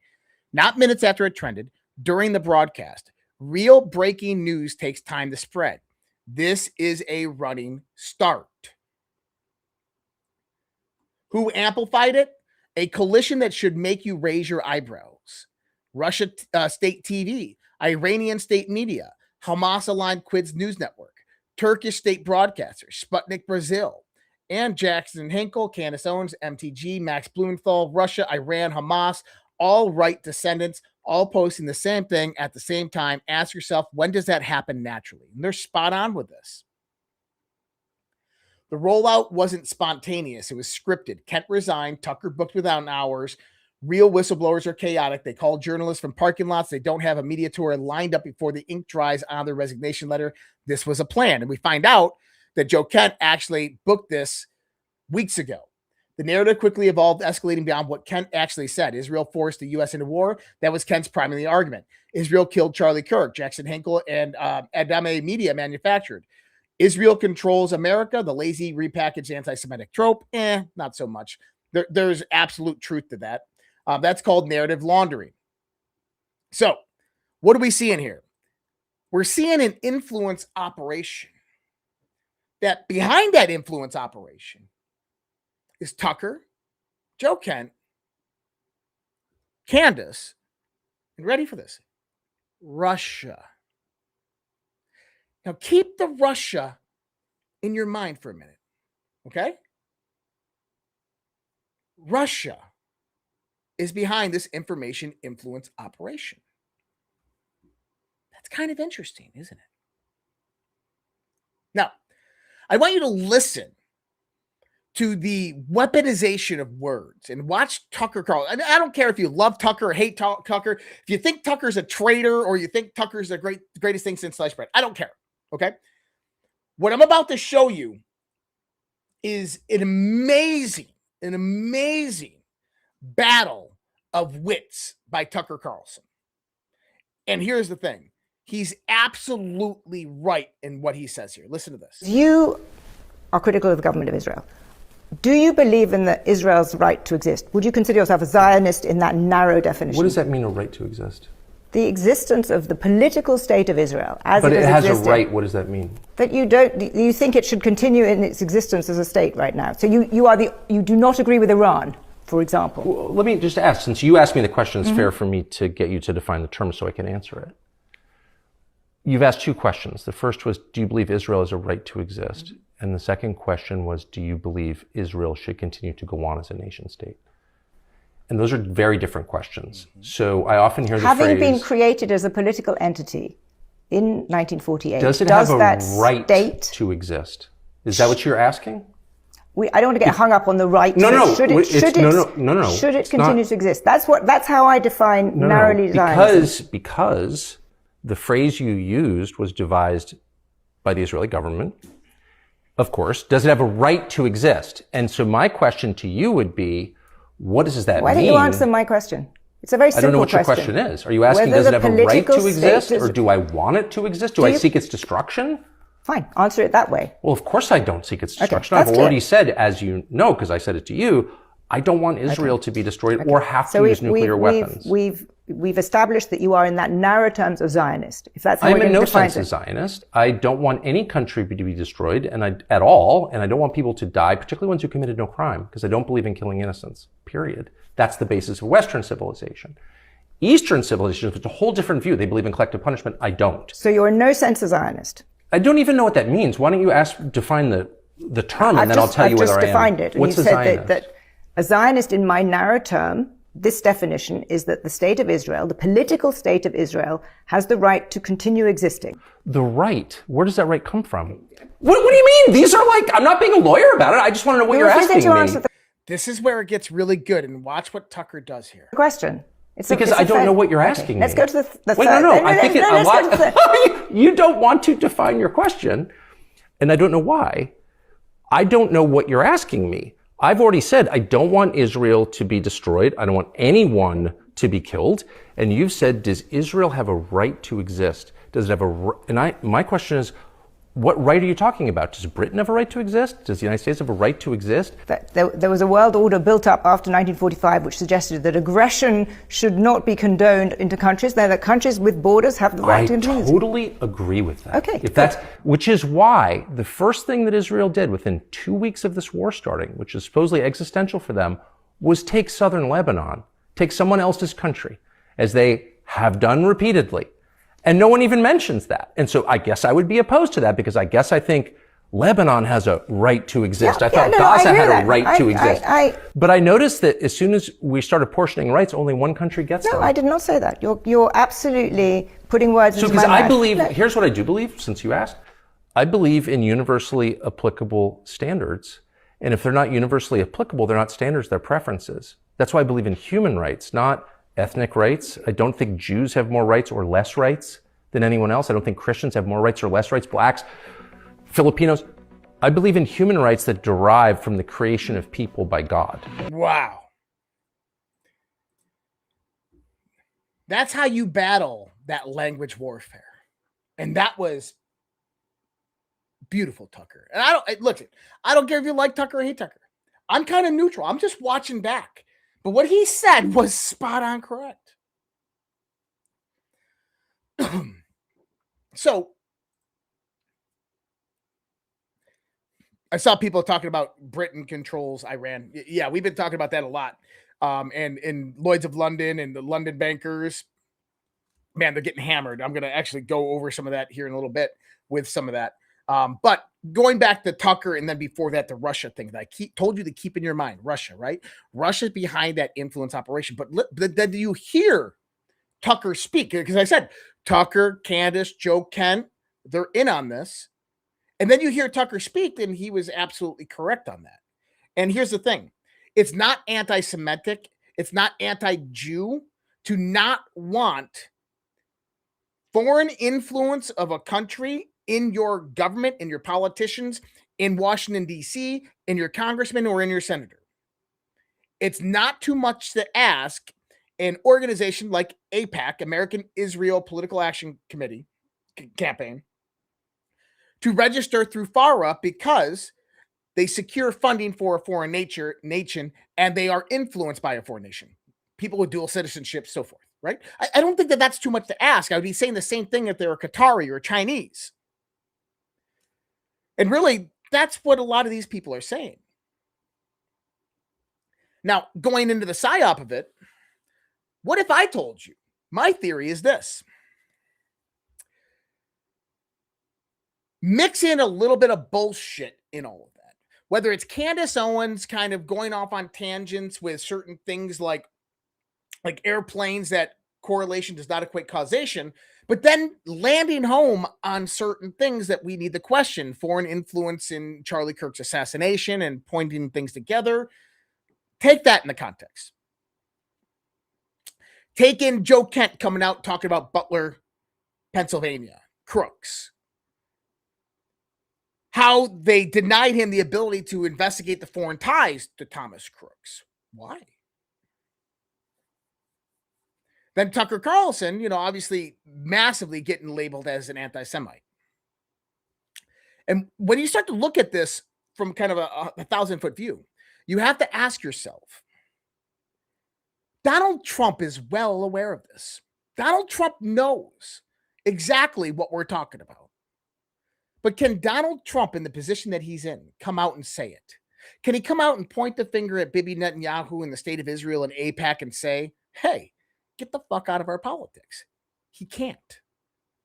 Not minutes after it trended, during the broadcast. Real breaking news takes time to spread. This is a running start. Who amplified it? A coalition that should make you raise your eyebrows. Russia state TV, Iranian state media, Hamas-aligned Quids News Network, Turkish state broadcasters, Sputnik Brazil, and Jackson Hinkle, Candace Owens, MTG, Max Blumenthal, Russia, Iran, Hamas, all right descendants, all posting the same thing at the same time. Ask yourself, when does that happen naturally? And they're spot on with this. The rollout wasn't spontaneous. It was scripted. Kent resigned. Tucker booked without hours. Real whistleblowers are chaotic. They call journalists from parking lots. They don't have a media tour lined up before the ink dries on their resignation letter. This was a plan. And we find out that Joe Kent actually booked this weeks ago. The narrative quickly evolved, escalating beyond what Kent actually said. Israel forced the U.S. into war. That was Kent's primary argument. Israel killed Charlie Kirk, Jackson Hinkle, and Adame Media manufactured. Israel controls America, the lazy repackaged anti-Semitic trope. Not so much. There's absolute truth to that. That's called narrative laundering. So what are we seeing here? We're seeing an influence operation. That behind that influence operation is Tucker, Joe Kent, Candace, and ready for this, Russia. Now keep the Russia in your mind for a minute, okay? Russia is behind this information influence operation. That's kind of interesting, isn't it? Now, I want you to listen to the weaponization of words and watch Tucker Carlson. I don't care if you love Tucker or hate Tucker. If you think Tucker's a traitor or you think Tucker's the greatest thing since sliced bread, I don't care. Okay. What I'm about to show you is an amazing battle of wits by Tucker Carlson. And here's the thing. He's absolutely right in what he says here. Listen to this. You are critical of the government of Israel. Do you believe in Israel's right to exist? Would you consider yourself a Zionist in that narrow definition? What does that mean, a right to exist? The existence of the political state of Israel as but it has existed, a right. What does that mean? That you think it should continue in its existence as a state right now. So you do not agree with Iran, for example. Well, let me just ask, since you asked me the question, it's fair for me to get you to define the term so I can answer it. You've asked two questions. The first was, do you believe Israel has a right to exist? And the second question was, do you believe Israel should continue to go on as a nation state? And those are very different questions. So I often hear the phrase... Having been created as a political entity in 1948, does it have a right to exist? Is that what you're asking? I don't want to get hung up on the right. Should it continue to exist? That's how I define narrowly Zionism. Because the phrase you used was devised by the Israeli government. Of course, does it have a right to exist? And so my question to you would be, what does that mean? Why don't you answer my question? It's a very simple question. I don't know what your question is. Are you asking, does it have a right to exist, or do I want it to exist? Do I seek its destruction? Fine, answer it that way. Well, of course I don't seek its destruction. I've already said, as you know, because I said it to you, I don't want Israel to be destroyed or have to use nuclear weapons. We've established that you are in that narrow terms of Zionist. If that's how I'm in no sense a Zionist. I don't want any country to be destroyed at all, and I don't want people to die, particularly ones who committed no crime, because I don't believe in killing innocents, period. That's the basis of Western civilization. Eastern civilization is a whole different view. They believe in collective punishment. I don't. So you're in no sense a Zionist? I don't even know what that means. Why don't you define the term, and then I'll tell you whether I am. I've just defined it. What's a Zionist? That a Zionist, in my narrow term, this definition is that the state of Israel, the political state of Israel, has the right to continue existing. The right? Where does that right come from? What do you mean? These are I'm not being a lawyer about it. I just want to know what you're asking me. This is where it gets really good, and watch what Tucker does here. Question. Because I don't know what you're asking me. Let's go to the Wait, third. no. I think a lot. You don't want to define your question, and I don't know why. I don't know what you're asking me. I've already said I don't want Israel to be destroyed. I don't want anyone to be killed. And you've said, does Israel have a right to exist? Does it have my question is, what right are you talking about? Does Britain have a right to exist? Does the United States have a right to exist? There was a world order built up after 1945 which suggested that aggression should not be condoned into countries. That countries with borders have the right to exist. I totally agree with that. Okay. Which is why the first thing that Israel did within 2 weeks of this war starting, which is supposedly existential for them, was take southern Lebanon, take someone else's country, as they have done repeatedly. And no one even mentions that. And so I guess I would be opposed to that, because I think Lebanon has a right to exist. I thought Gaza had a right to exist. But I noticed that as soon as we started portioning rights, only one country gets them. No, I did not say that. You're absolutely putting words into my mouth. I believe, here's what I do believe, since you asked. I believe in universally applicable standards. And if they're not universally applicable, they're not standards, they're preferences. That's why I believe in human rights, not ethnic rights. I don't think Jews have more rights or less rights than anyone else. I don't think Christians have more rights or less rights, blacks, Filipinos. I believe in human rights that derive from the creation of people by God. Wow. That's how you battle that language warfare. And that was beautiful, Tucker. And I don't care if you like Tucker or hate Tucker. I'm kind of neutral. I'm just watching back. But what he said was spot on correct. So I saw people talking about Britain controls Iran. Yeah, we've been talking about that a lot. And Lloyd's of London and the London bankers, man, they're getting hammered. I'm going to actually go over some of that here in a little bit with some of that. But going back to Tucker and then before that, the Russia thing that I told you to keep in your mind, Russia, right? Russia's behind that influence operation. But then do you hear Tucker speak? Because I said Tucker, Candace, Joe Kent, they're in on this. And then you hear Tucker speak, and he was absolutely correct on that. And here's the thing. It's not anti-Semitic. It's not anti-Jew to not want foreign influence of a country in your government, in your politicians, in Washington, D.C., in your congressman or in your senator. It's not too much to ask an organization like AIPAC, American Israel Political Action Committee campaign, to register through FARA because they secure funding for a foreign nation and they are influenced by a foreign nation. People with dual citizenship, so forth, right? I don't think that that's too much to ask. I would be saying the same thing if they were Qatari or Chinese. And really, that's what a lot of these people are saying. Now, going into the psyop of it, what if I told you? My theory is this. Mix in a little bit of bullshit in all of that. Whether it's Candace Owens kind of going off on tangents with certain things like airplanes that correlation does not equate causation, but then landing home on certain things that we need to question, foreign influence in Charlie Kirk's assassination and pointing things together. Take that in the context. Take in Joe Kent coming out talking about Butler, Pennsylvania, crooks. How they denied him the ability to investigate the foreign ties to Thomas Crooks. Why? Then Tucker Carlson, obviously massively getting labeled as an anti-Semite. And when you start to look at this from kind of a 1,000-foot view, you have to ask yourself, Donald Trump is well aware of this. Donald Trump knows exactly what we're talking about. But can Donald Trump, in the position that he's in, come out and say it? Can he come out and point the finger at Bibi Netanyahu and the state of Israel and AIPAC and say, hey, get the fuck out of our politics? He can't.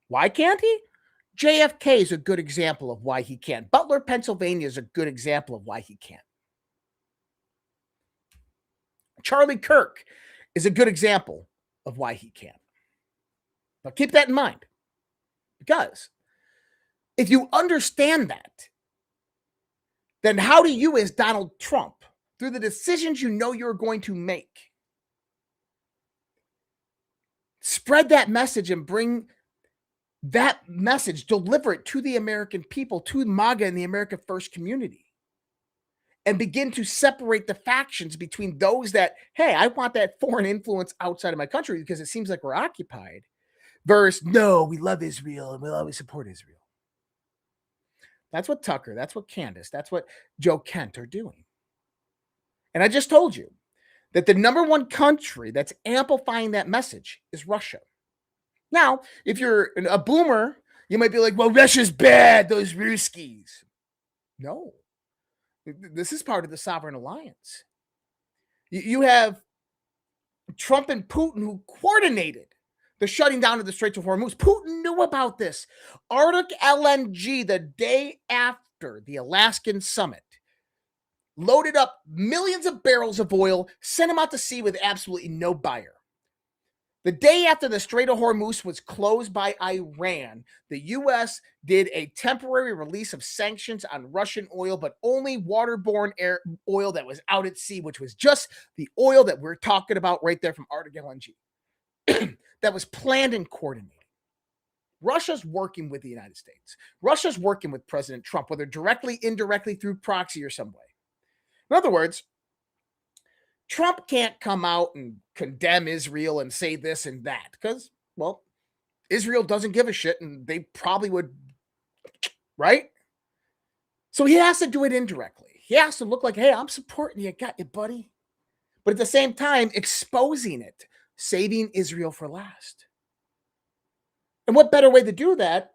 Why can't he? JFK is a good example of why he can't. Butler, Pennsylvania is a good example of why he can't. Charlie Kirk is a good example of why he can't. Now keep that in mind. Because if you understand that, then how do you, as Donald Trump, through the decisions you know you're going to make, spread that message and bring that message, deliver it to the American people, to MAGA and the America First community, and begin to separate the factions between those that, hey, I want that foreign influence outside of my country because it seems like we're occupied, versus, no, we love Israel and we'll always support Israel. That's what Tucker, that's what Candace, that's what Joe Kent are doing. And I just told you that the number one country that's amplifying that message is Russia. Now, if you're a boomer, you might be like, well, Russia's bad, those Ruskies. No. This is part of the Sovereign Alliance. You have Trump and Putin who coordinated the shutting down of the Straits of Hormuz. Putin knew about this. Arctic LNG, the day after the Alaskan summit, loaded up millions of barrels of oil, sent them out to sea with absolutely no buyer. The day after the Strait of Hormuz was closed by Iran, the U.S. did a temporary release of sanctions on Russian oil, but only waterborne oil that was out at sea, which was just the oil that we're talking about right there from Arctic LNG. That was planned and coordinated. Russia's working with the United States. Russia's working with President Trump, whether directly, indirectly, through proxy or some way. In other words, Trump can't come out and condemn Israel and say this and that because, well, Israel doesn't give a shit and they probably would, right? So he has to do it indirectly. He has to look like, hey, I'm supporting you. Got you, buddy. But at the same time, exposing it, saving Israel for last. And what better way to do that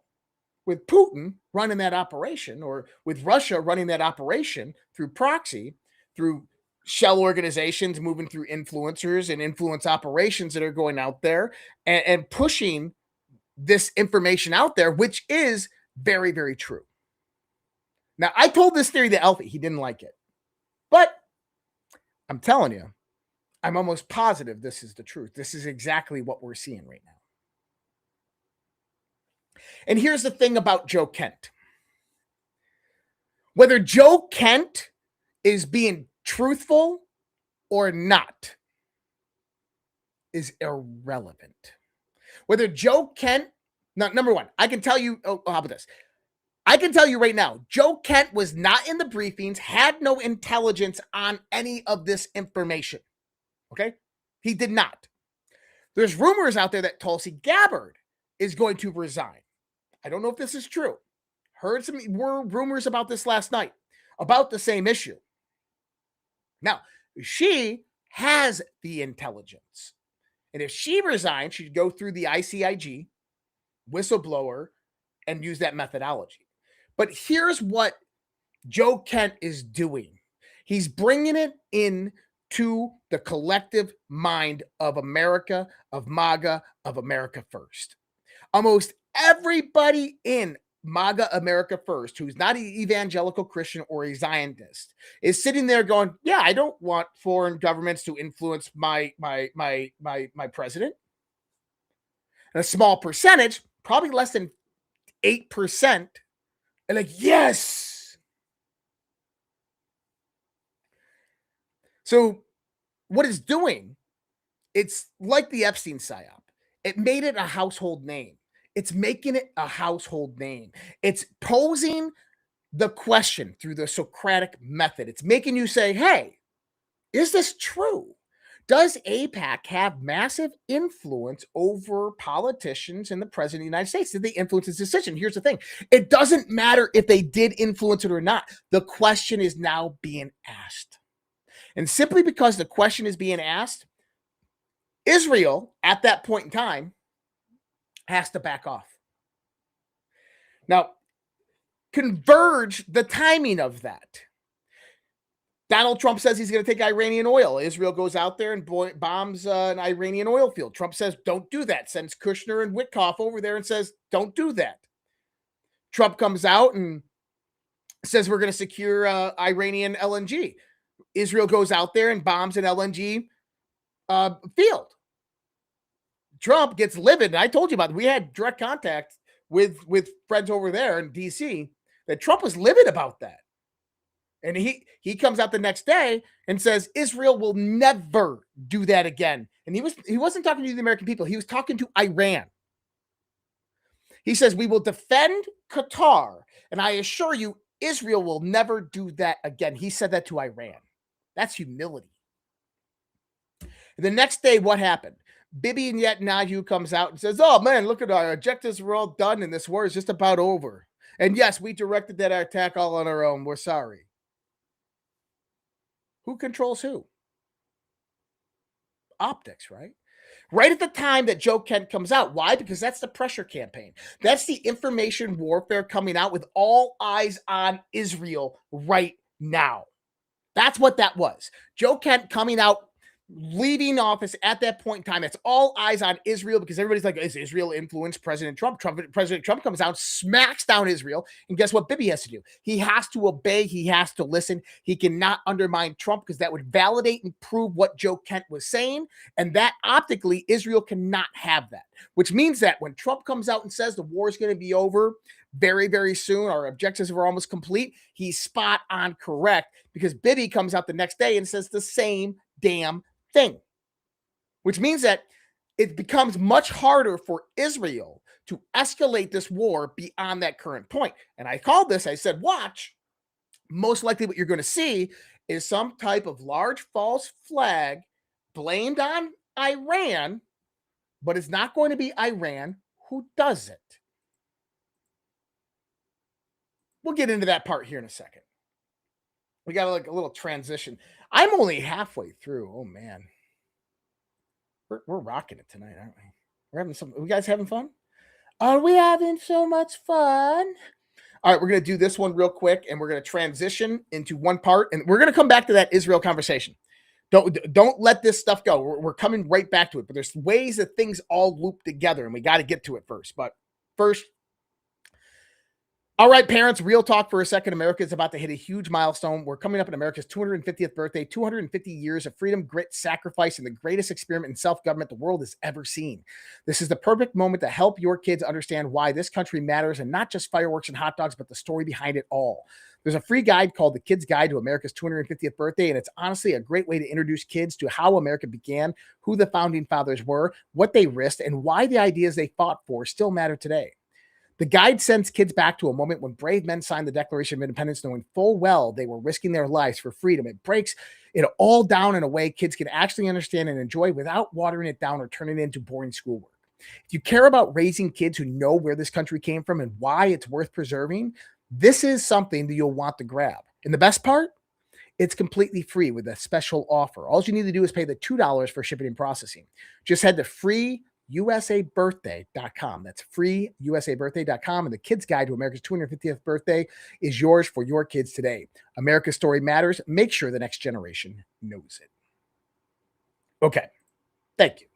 with Putin running that operation, or with Russia running that operation through proxy, through shell organizations moving through influencers and influence operations that are going out there and pushing this information out there, which is very, very true. Now, I told this theory to Alfie. He didn't like it. But I'm telling you, I'm almost positive this is the truth. This is exactly what we're seeing right now. And here's the thing about Joe Kent. Whether Joe Kent is being truthful or not is irrelevant. Whether Joe Kent, number one, I can tell you, how about this? I can tell you right now, Joe Kent was not in the briefings, had no intelligence on any of this information. Okay? He did not. There's rumors out there that Tulsi Gabbard is going to resign. I don't know if this is true. Heard some rumors about this last night, about the same issue. Now, she has the intelligence. And if she resigns, she'd go through the ICIG, whistleblower, and use that methodology. But here's what Joe Kent is doing. He's bringing it in to the collective mind of America, of MAGA, of America First. Almost everybody in MAGA America First, who's not an evangelical Christian or a Zionist, is sitting there going, yeah, I don't want foreign governments to influence my president. And a small percentage, probably less than 8%, are like, yes. So what it's doing, it's like the Epstein psyop. It made it a household name. It's making it a household name. It's posing the question through the Socratic method. It's making you say, hey, is this true? Does AIPAC have massive influence over politicians and the president of the United States? Did they influence his decision? Here's the thing. It doesn't matter if they did influence it or not. The question is now being asked. And simply because the question is being asked, Israel, at that point in time, has to back off. Now, converge the timing of that. Donald Trump says he's going to take Iranian oil. Israel goes out there and bombs an Iranian oil field. Trump says, don't do that. Sends Kushner and Witkoff over there and says, don't do that. Trump comes out and says, we're going to secure Iranian LNG. Israel goes out there and bombs an LNG field. Trump gets livid. And I told you about it. We had direct contact with friends over there in DC that Trump was livid about that. And he comes out the next day and says, Israel will never do that again. And he wasn't talking to the American people. He was talking to Iran. He says, we will defend Qatar. And I assure you, Israel will never do that again. He said that to Iran. That's humility. And the next day, what happened? Bibi Netanyahu comes out and says, oh, man, look at our objectives were all done and this war is just about over. And yes, we directed that attack all on our own. We're sorry. Who controls who? Optics, right? Right at the time that Joe Kent comes out. Why? Because that's the pressure campaign. That's the information warfare coming out with all eyes on Israel right now. That's what that was. Joe Kent coming out, leaving office at that point in time. It's all eyes on Israel because everybody's like, is Israel influenced President Trump? President Trump comes out, smacks down Israel. And guess what Bibi has to do? He has to obey. He has to listen. He cannot undermine Trump because that would validate and prove what Joe Kent was saying. And that optically, Israel cannot have that, which means that when Trump comes out and says the war is going to be over very, very soon, our objectives are almost complete, he's spot on correct because Bibi comes out the next day and says the same damn thing, which means that it becomes much harder for Israel to escalate this war beyond that current point. And I called this, I said, watch, most likely what you're going to see is some type of large false flag blamed on Iran, but it's not going to be Iran who does it. we'll get into that part here in a second. We got like a little transition. I'm only halfway through. Oh man, we're rocking it tonight, aren't we? We're having some. Are you guys having fun? Are we having so much fun? All right, we're going to do this one real quick, and we're going to transition into one part, and we're going to come back to that Israel conversation. Don't let this stuff go. We're coming right back to it, but there's ways that things all loop together, and we got to get to it first. But first, all right, parents, real talk for a second. America is about to hit a huge milestone. We're coming up on America's 250th birthday, 250 years of freedom, grit, sacrifice, and the greatest experiment in self-government the world has ever seen. This is the perfect moment to help your kids understand why this country matters, and not just fireworks and hot dogs, but the story behind it all. There's a free guide called The Kid's Guide to America's 250th Birthday, and it's honestly a great way to introduce kids to how America began, who the founding fathers were, what they risked, and why the ideas they fought for still matter today. The guide sends kids back to a moment when brave men signed the Declaration of Independence, knowing full well they were risking their lives for freedom. It breaks it all down in a way kids can actually understand and enjoy without watering it down or turning it into boring schoolwork. If you care about raising kids who know where this country came from and why it's worth preserving, this is something that you'll want to grab. And the best part? It's completely free with a special offer. All you need to do is pay the $2 for shipping and processing. Just head to freeusabirthday.com. That's freeusabirthday.com. And the Kid's Guide to America's 250th Birthday is yours for your kids today. America's story matters. Make sure the next generation knows it. Okay. Thank you.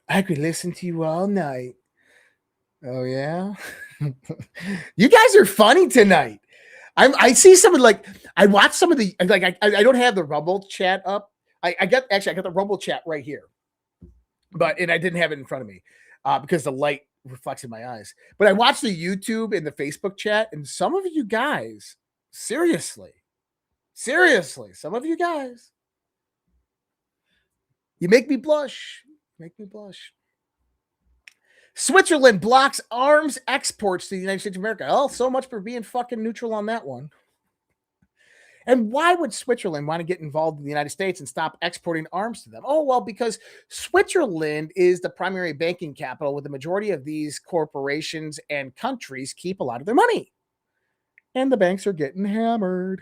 I could listen to you all night. Oh, yeah? You guys are funny tonight. I see some of I watch some of the, I don't have the Rumble chat up. I got the Rumble chat right here. And I didn't have it in front of me because the light reflects in my eyes. But I watched the YouTube and the Facebook chat, and some of you guys, seriously, some of you guys, you make me blush. Switzerland blocks arms exports to the United States of America. Oh, so much for being fucking neutral on that one. And why would Switzerland want to get involved in the United States and stop exporting arms to them? Oh, well, because Switzerland is the primary banking capital, with the majority of these corporations and countries keep a lot of their money. And the banks are getting hammered.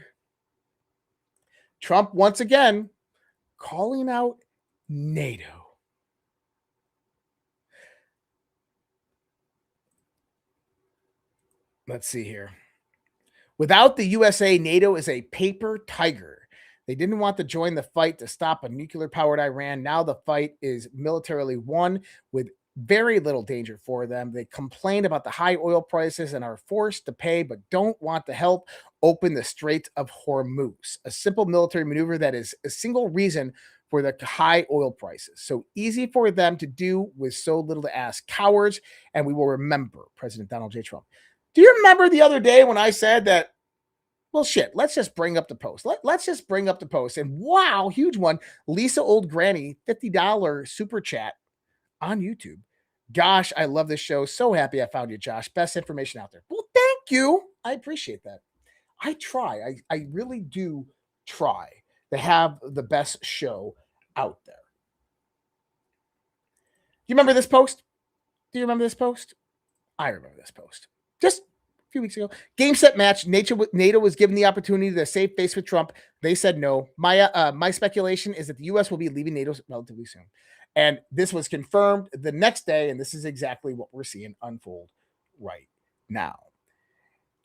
Trump, once again, calling out NATO. Let's see here. Without the USA, NATO is a paper tiger. They didn't want to join the fight to stop a nuclear-powered Iran. Now the fight is militarily won with very little danger for them. They complain about the high oil prices and are forced to pay, but don't want to help open the Strait of Hormuz, a simple military maneuver that is a single reason for the high oil prices. So easy for them to do with so little to ask. Cowards, and we will remember President Donald J. Trump. Do you remember the other day when I said that, well, shit, let's just bring up the post. Let's just bring up the post. And wow, huge one. Lisa Old Granny, $50 super chat on YouTube. Gosh, I love this show. So happy I found you, Josh. Best information out there. Well, thank you. I appreciate that. I try. I really do try to have the best show out there. Do you remember this post? I remember this post. Just a few weeks ago. Game, set, match. NATO was given the opportunity to save face with Trump. They said no. My speculation is that the U.S. will be leaving NATO relatively soon. And this was confirmed the next day, and this is exactly what we're seeing unfold right now.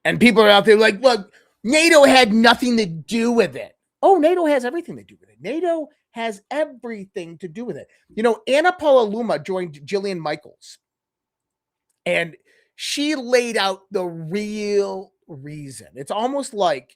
And people are out there like, look, NATO had nothing to do with it. Oh, NATO has everything to do with it. NATO has everything to do with it. You know, Anna Paula Luma joined Jillian Michaels, and she laid out the real reason. It's almost like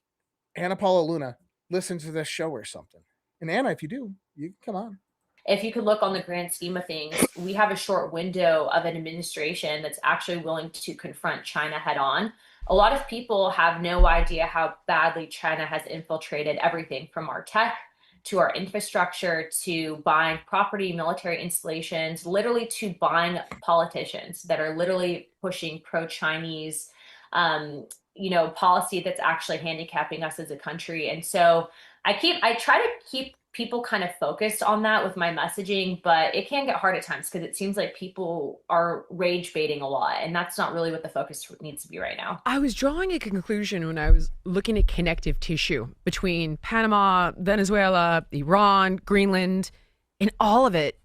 Anna Paula Luna listens to this show or something. And Anna, if you do, you can come on. If you could look on the grand scheme of things, we have a short window of an administration that's actually willing to confront China head on. A lot of people have no idea how badly China has infiltrated everything from our tech to our infrastructure, to buying property, military installations, literally to buying politicians that are literally pushing pro-Chinese, policy that's actually handicapping us as a country. And so I try to keep people kind of focused on that with my messaging, but it can get hard at times because it seems like people are rage baiting a lot, and that's not really what the focus needs to be right now. I was drawing a conclusion when I was looking at connective tissue between Panama, Venezuela, Iran, Greenland, and all of it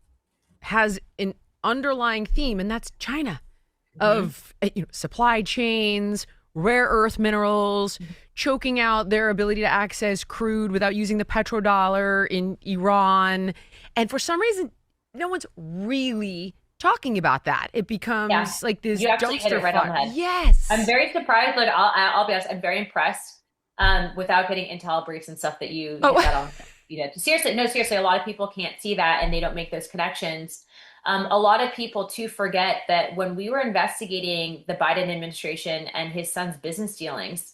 has an underlying theme, and that's China, of supply chains, rare earth minerals, choking out their ability to access crude without using the petrodollar in Iran. And for some reason, no one's really talking about that. It becomes like this you actually hit dumpster it right on the fire. head. Yes. I'm very surprised. Like, I'll be honest, I'm very impressed without getting intel briefs and stuff that you hit that on. Seriously, a lot of people can't see that and they don't make those connections. A lot of people too forget that when we were investigating the Biden administration and his son's business dealings,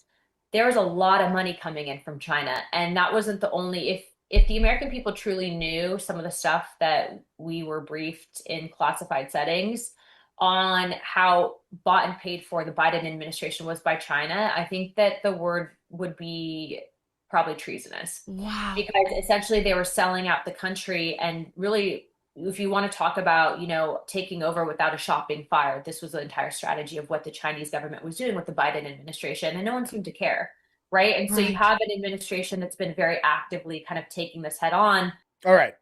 there was a lot of money coming in from China. And that wasn't the only, if the American people truly knew some of the stuff that we were briefed in classified settings on how bought and paid for the Biden administration was by China, I think that the word would be probably treasonous. Wow. Because essentially they were selling out the country, and really, if you want to talk about, taking over without a shopping fire, this was the entire strategy of what the Chinese government was doing with the Biden administration, and no one seemed to care, right? And so you have an administration that's been very actively kind of taking this head on. All right.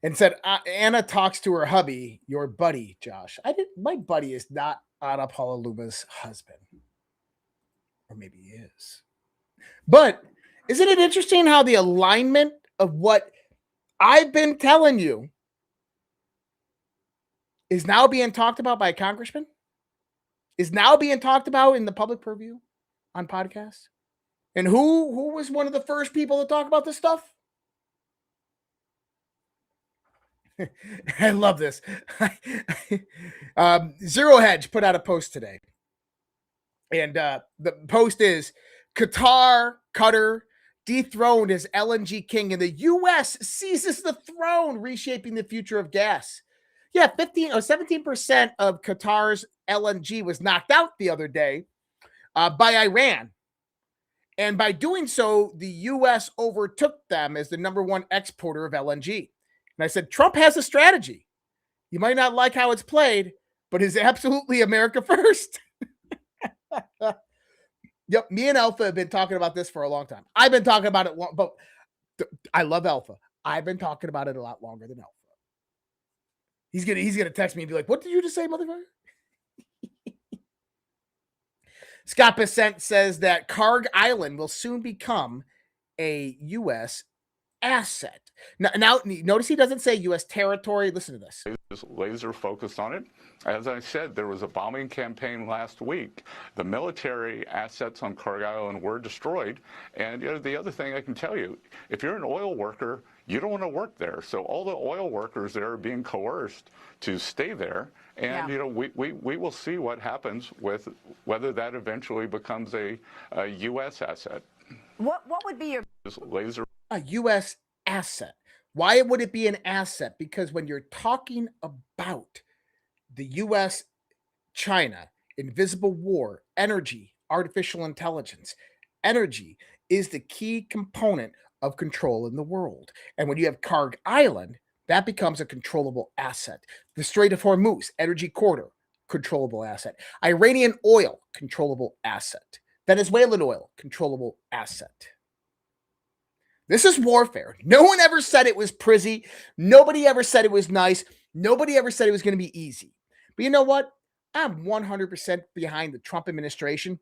And said, Anna talks to her hubby, your buddy, Josh. My buddy is not Anna Paulaluma's husband. Or maybe he is. But isn't it interesting how the alignment of what I've been telling you is now being talked about by a congressman? Is now being talked about in the public purview on podcasts? And who was one of the first people to talk about this stuff? I love this. Zero Hedge put out a post today. And the post is Qatar dethroned as LNG king, and the U.S. seizes the throne, reshaping the future of gas. Yeah, 17% of Qatar's LNG was knocked out the other day by Iran. And by doing so, the U.S. overtook them as the number one exporter of LNG. And I said, Trump has a strategy. You might not like how it's played, but it's absolutely America first. Yep, me and Alpha have been talking about this for a long time. I've been talking about it, but I love Alpha. I've been talking about it a lot longer than Alpha. He's gonna text me and be like, "What did you just say, motherfucker?" Scott Bissent says that Karg Island will soon become a U.S. asset. Now, notice he doesn't say U.S. territory. Listen to this. Laser focused on it. As I said, there was a bombing campaign last week. The military assets on Karg Island were destroyed. And the other thing I can tell you, if you're an oil worker, you don't want to work there. So all the oil workers there are being coerced to stay there. And, we will see what happens with whether that eventually becomes a U.S. asset. What would be your laser? A U.S. asset. Why would it be an asset? Because when you're talking about the U.S., China, invisible war, energy, artificial intelligence, energy is the key component of control in the world. And when you have Karg Island, that becomes a controllable asset. The Strait of Hormuz, energy corridor, controllable asset. Iranian oil, controllable asset. Venezuelan oil, controllable asset. This is warfare. No one ever said it was pretty. Nobody ever said it was nice. Nobody ever said it was going to be easy. But you know what? I'm 100% behind the Trump administration.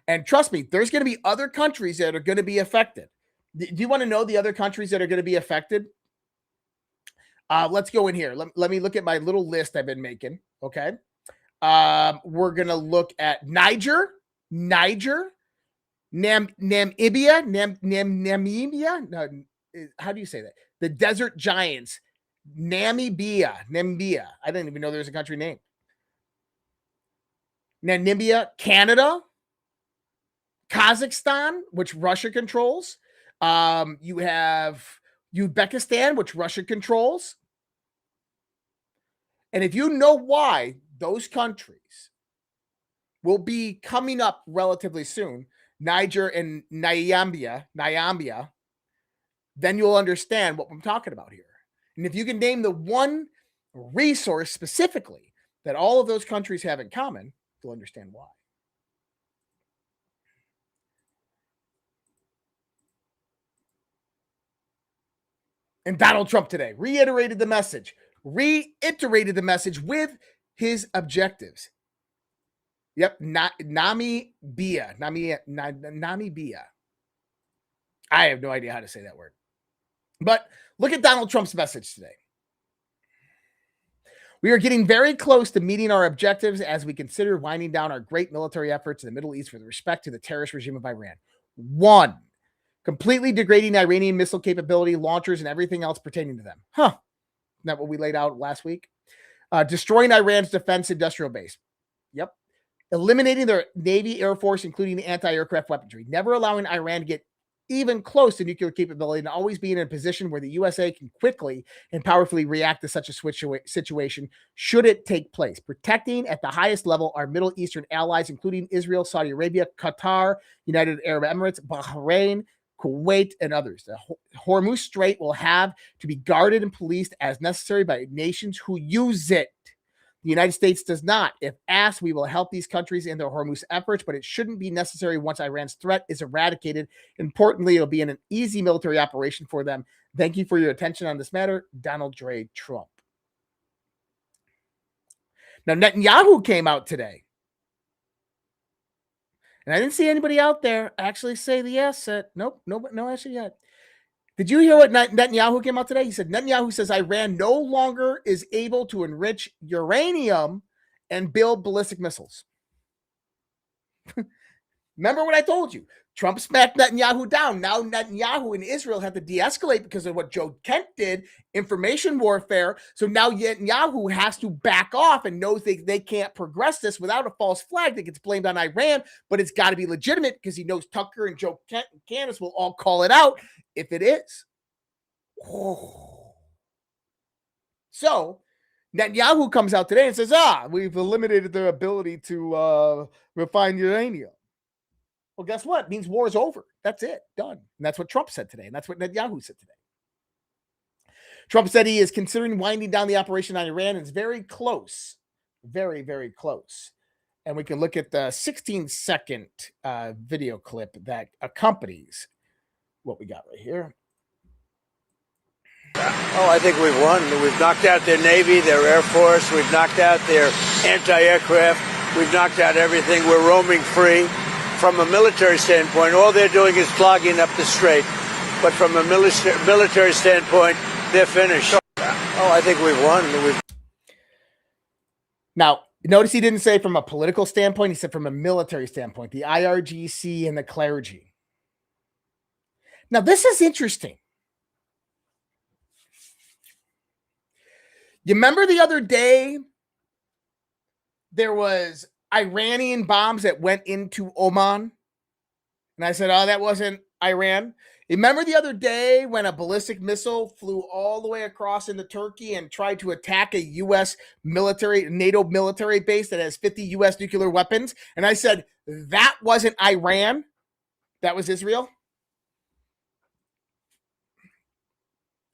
And trust me, there's going to be other countries that are going to be affected. Do you want to know the other countries that are going to be affected? Let's go in here. Let me look at my little list I've been making. Okay. We're going to look at Niger, Namibia. No, how do you say that? The Desert Giants. Namibia. I didn't even know there's a country name. Namibia, Canada, Kazakhstan, which Russia controls. You have Uzbekistan, which Russia controls. And if you know why those countries will be coming up relatively soon, Niger, and Nyambia, then you'll understand what I'm talking about here. And if you can name the one resource specifically that all of those countries have in common, you'll understand why. And Donald Trump today reiterated the message with his objectives. Yep, Namibia. I have no idea how to say that word. But look at Donald Trump's message today. We are getting very close to meeting our objectives as we consider winding down our great military efforts in the Middle East with respect to the terrorist regime of Iran. 1, completely degrading Iranian missile capability, launchers, and everything else pertaining to them. Isn't that what we laid out last week? Destroying Iran's defense industrial base. Yep. Eliminating their Navy, Air Force, including anti-aircraft weaponry. Never allowing Iran to get even close to nuclear capability, and always being in a position where the USA can quickly and powerfully react to such a situation should it take place. Protecting at the highest level our Middle Eastern allies, including Israel, Saudi Arabia, Qatar, United Arab Emirates, Bahrain, Kuwait, and others. The Hormuz Strait will have to be guarded and policed as necessary by nations who use it. The United States does not. If asked, we will help these countries in their Hormuz efforts, but it shouldn't be necessary once Iran's threat is eradicated. Importantly, it'll be an easy military operation for them. Thank you for your attention on this matter, Donald J. Trump. Now, Netanyahu came out today. And I didn't see anybody out there actually say the asset. Nope, no answer yet. Did you hear what Netanyahu came out today? He said Netanyahu says Iran no longer is able to enrich uranium and build ballistic missiles. Remember what I told you? Trump smacked Netanyahu down. Now Netanyahu and Israel have to de-escalate because of what Joe Kent did, information warfare. So now Netanyahu has to back off and knows they can't progress this without a false flag that gets blamed on Iran, but it's got to be legitimate because he knows Tucker and Joe Kent and Candace will all call it out if it is. So Netanyahu comes out today and says, we've eliminated their ability to refine uranium. Well, guess what? It means war is over. That's it. Done. And that's what Trump said today. And that's what Netanyahu said today. Trump said he is considering winding down the operation on Iran. It's very close. Very, very close. And we can look at the 16-second video clip that accompanies what we got right here. Oh, I think we've won. We've knocked out their Navy, their Air Force. We've knocked out their anti-aircraft. We've knocked out everything. We're roaming free. From a military standpoint, all they're doing is clogging up the strait. But from a military standpoint, they're finished. Oh, I think we've won. Now, notice he didn't say from a political standpoint. He said from a military standpoint, the IRGC and the clergy. Now, this is interesting. You remember the other day, there was Iranian bombs that went into Oman. And I said, that wasn't Iran. Remember the other day when a ballistic missile flew all the way across into Turkey and tried to attack a U.S. NATO military base that has 50 U.S. nuclear weapons? And I said, that wasn't Iran. That was Israel.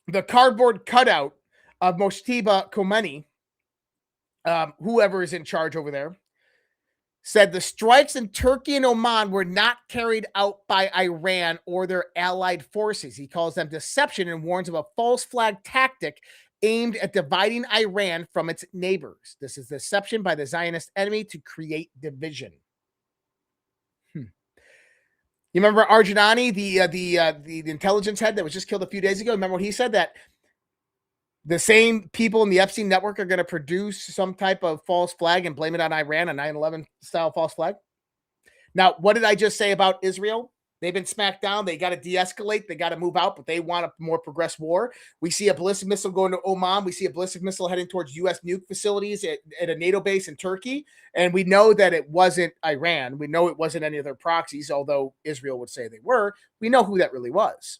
The cardboard cutout of Mojtaba Khomeini, whoever is in charge over there, said the strikes in Turkey and Oman were not carried out by Iran or their allied forces. He calls them deception and warns of a false flag tactic aimed at dividing Iran from its neighbors. This is deception by the Zionist enemy to create division. You remember Arjanani, the intelligence head that was just killed a few days ago? Remember what he said? That the same people in the Epstein network are going to produce some type of false flag and blame it on Iran, a 9/11 style false flag. Now, what did I just say about Israel? They've been smacked down. They got to de-escalate. They got to move out, but they want a more progressed war. We see a ballistic missile going to Oman. We see a ballistic missile heading towards U.S. nuke facilities at a NATO base in Turkey. And we know that it wasn't Iran. We know it wasn't any of their proxies, although Israel would say they were. We know who that really was.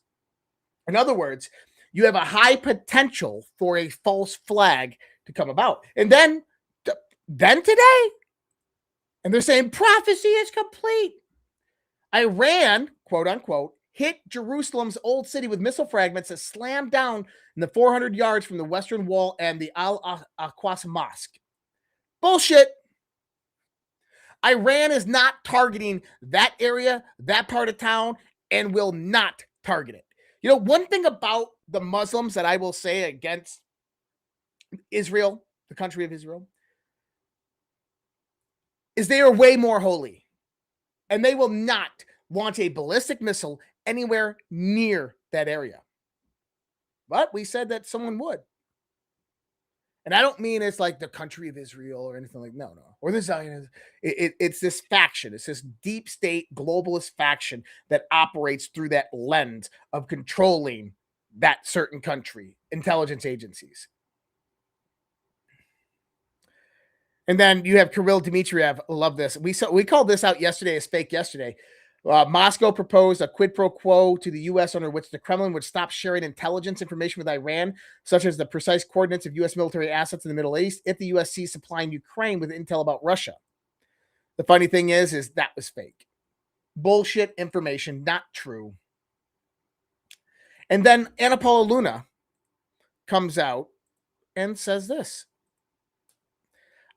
In other words, you have a high potential for a false flag to come about. And then today, and they're saying prophecy is complete. Iran, quote unquote, hit Jerusalem's old city with missile fragments that slammed down in the 400 yards from the Western Wall and the Al-Aqsa Mosque. Bullshit. Iran is not targeting that area, that part of town, and will not target it. You know, one thing about the Muslims that I will say against Israel, the country of Israel, is they are way more holy. And they will not launch a ballistic missile anywhere near that area. But we said that someone would. And I don't mean it's like the country of Israel or anything like, no. Or the Zionists. It's this faction. It's this deep state globalist faction that operates through that lens of controlling that certain country, intelligence agencies. And then you have Kirill Dmitriev. I love this. We called this out yesterday as fake yesterday. Moscow proposed a quid pro quo to the U.S. under which the Kremlin would stop sharing intelligence information with Iran, such as the precise coordinates of U.S. military assets in the Middle East, if the U.S. ceased supplying Ukraine with intel about Russia. The funny thing is that was fake. Bullshit information, not true. And then Anna Paula Luna comes out and says this.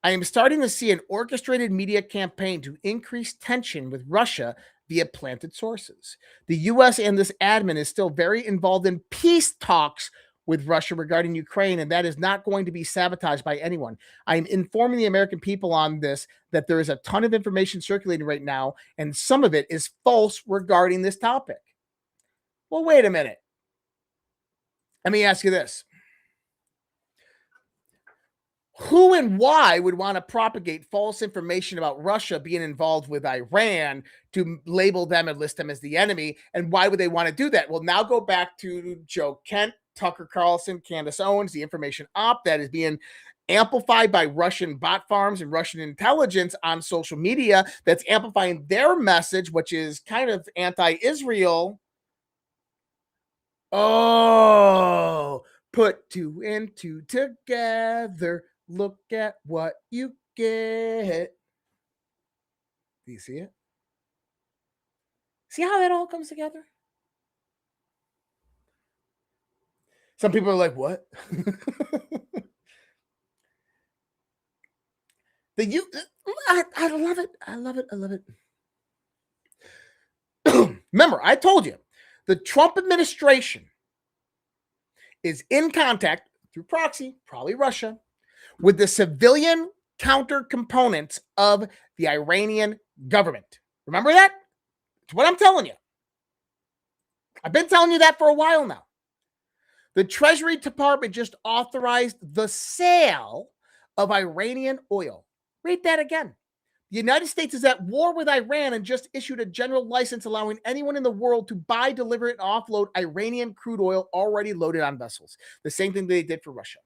I am starting to see an orchestrated media campaign to increase tension with Russia via planted sources. The U.S. and this admin is still very involved in peace talks with Russia regarding Ukraine, and that is not going to be sabotaged by anyone. I am informing the American people on this, that there is a ton of information circulating right now, and some of it is false regarding this topic. Well, wait a minute. Let me ask you this. Who and why would want to propagate false information about Russia being involved with Iran to label them and list them as the enemy? And why would they want to do that? Well, now go back to Joe Kent, Tucker Carlson, Candace Owens, the information op that is being amplified by Russian bot farms and Russian intelligence on social media that's amplifying their message, which is kind of anti-Israel. Oh, put two and two together. Look at what you get. Do you see it? See how that all comes together? Some people are like, what? I love it. I love it. I love it. Remember, I told you, the Trump administration is in contact through proxy, probably Russia, with the civilian counter components of the Iranian government. Remember that? It's what I'm telling you. I've been telling you that for a while now. The Treasury Department just authorized the sale of Iranian oil. Read that again. The United States is at war with Iran and just issued a general license allowing anyone in the world to buy, deliver, and offload Iranian crude oil already loaded on vessels. The same thing they did for Russia.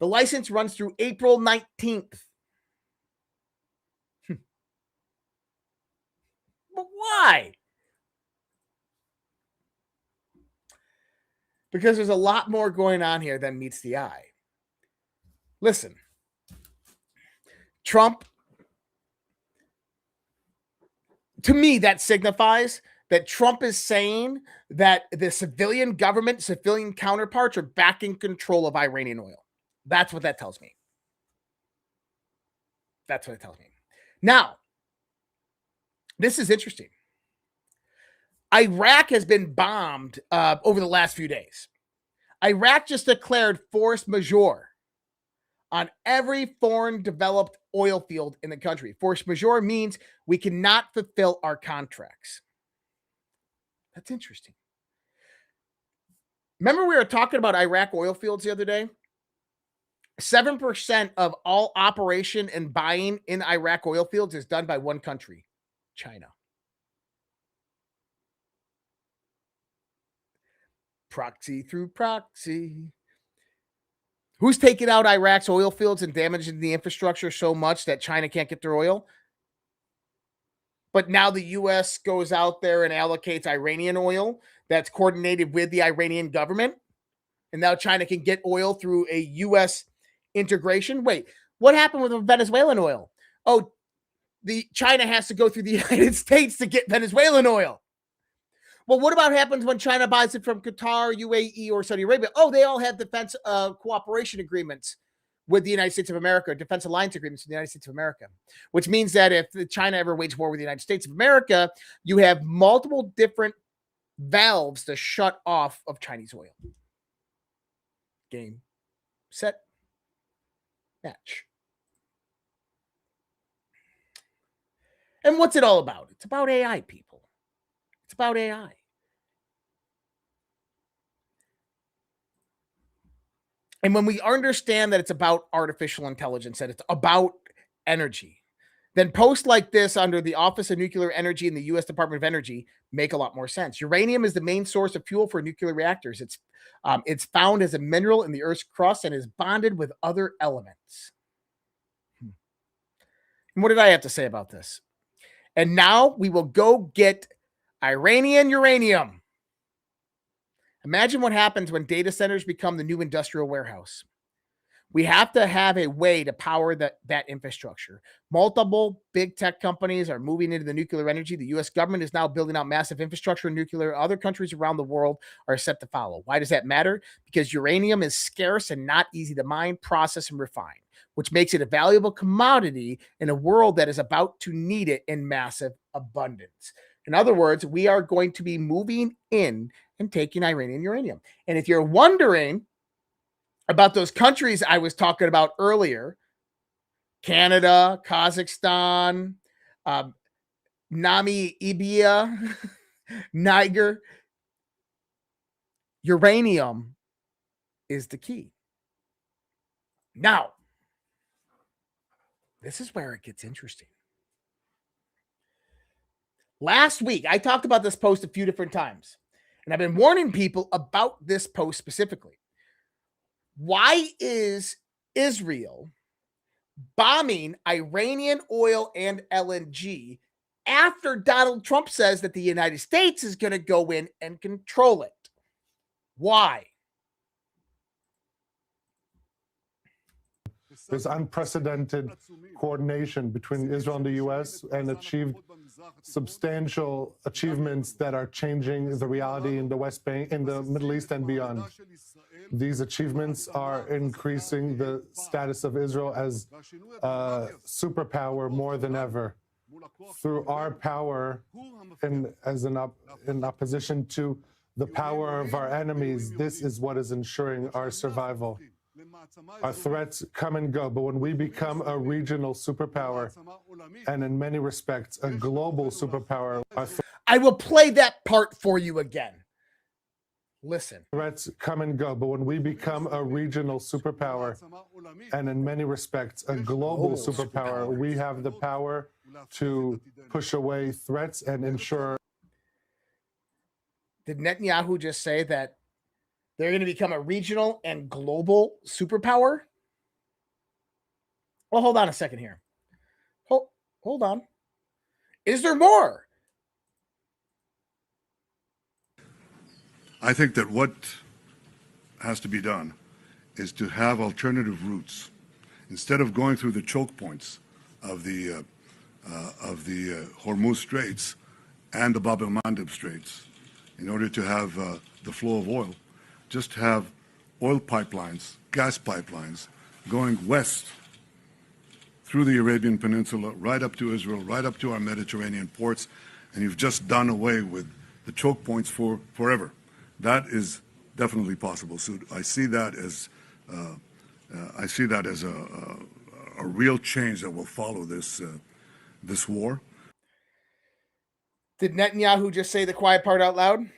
The license runs through April 19th. But why? Because there's a lot more going on here than meets the eye. Listen, Trump, to me, that signifies that Trump is saying that the civilian government, civilian counterparts are back in control of Iranian oil. That's what that tells me. That's what it tells me. Now, this is interesting. Iraq has been bombed over the last few days. Iraq just declared force majeure on every foreign developed oil field in the country. Force majeure means we cannot fulfill our contracts. That's interesting. Remember we were talking about Iraq oil fields the other day? 7% of all operation and buying in Iraq oil fields is done by one country, China. Proxy through proxy. Who's taking out Iraq's oil fields and damaging the infrastructure so much that China can't get their oil? But now the U.S. goes out there and allocates Iranian oil that's coordinated with the Iranian government. And now China can get oil through a U.S. integration. Wait, what happened with Venezuelan oil? Oh, China has to go through the United States to get Venezuelan oil. Well, what about happens when China buys it from Qatar, UAE, or Saudi Arabia? Oh, they all have defense cooperation agreements with the United States of America, defense alliance agreements with the United States of America, which means that if China ever wage war with the United States of America, you have multiple different valves to shut off of Chinese oil. Game, set, match. And what's it all about? It's about AI, people. It's about AI. And when we understand that it's about artificial intelligence, that it's about energy, then posts like this under the Office of Nuclear Energy in the U.S. Department of Energy make a lot more sense. Uranium is the main source of fuel for nuclear reactors. It's found as a mineral in the Earth's crust and is bonded with other elements. And what did I have to say about this? And now we will go get Iranian uranium. Imagine what happens when data centers become the new industrial warehouse. We have to have a way to power that infrastructure. Multiple big tech companies are moving into the nuclear energy. The U.S. government is now building out massive infrastructure in nuclear. Other countries around the world are set to follow. Why does that matter? Because uranium is scarce and not easy to mine, process, and refine, which makes it a valuable commodity in a world that is about to need it in massive abundance. In other words, we are going to be moving in and taking Iranian uranium. And if you're wondering about those countries I was talking about earlier, Canada, Kazakhstan, Namibia, Niger, uranium is the key. Now, this is where it gets interesting. Last week, I talked about this post a few different times, and I've been warning people about this post specifically. Why is Israel bombing Iranian oil and LNG after Donald Trump says that the United States is going to go in and control it? Why? There's unprecedented coordination between Israel and the U.S. and achieved substantial achievements that are changing the reality in the West Bank, in the Middle East and beyond. These achievements are increasing the status of Israel as a superpower more than ever. Through our power in opposition to the power of our enemies, this is what is ensuring our survival. Our threats come and go, but when we become a regional superpower, and in many respects, a global superpower, I will play that part for you again. Listen. Threats come and go, but when we become a regional superpower, and in many respects, a global superpower, we have the power to push away threats and ensure. Did Netanyahu just say that they're going to become a regional and global superpower? Well, hold on a second here. Hold on. Is there more? I think that what has to be done is to have alternative routes. Instead of going through the choke points of the Hormuz Straits and the Bab el-Mandeb Straits, in order to have the flow of oil, just have oil pipelines, gas pipelines, going west through the Arabian Peninsula, right up to Israel, right up to our Mediterranean ports, and you've just done away with the choke points for forever. That is definitely possible. So I see that as a real change that will follow this this war. Did Netanyahu just say the quiet part out loud?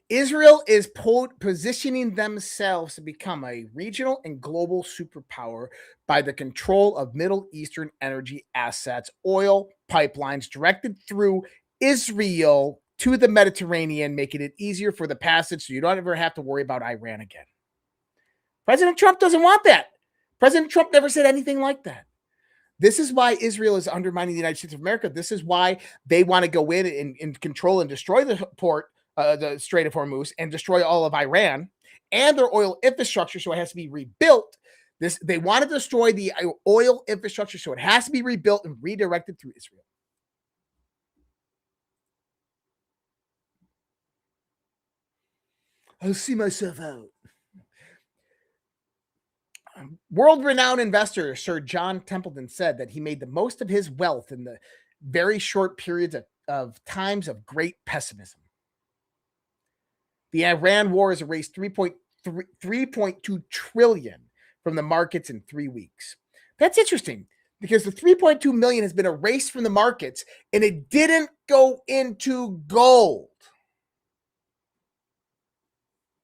Israel is positioning themselves to become a regional and global superpower by the control of Middle Eastern energy assets, oil pipelines directed through Israel to the Mediterranean, making it easier for the passage so you don't ever have to worry about Iran again. President Trump doesn't want that. President Trump never said anything like that. This is why Israel is undermining the United States of America. This is why they want to go in and control and destroy the port, the Strait of Hormuz, and destroy all of Iran and their oil infrastructure, so it has to be rebuilt. They want to destroy the oil infrastructure, so it has to be rebuilt and redirected through Israel. I'll see myself out. World-renowned investor Sir John Templeton said that he made the most of his wealth in the very short periods of times of great pessimism. The Iran war has erased 3.2 trillion from the markets in 3 weeks. That's interesting because the 3.2 million has been erased from the markets and it didn't go into gold.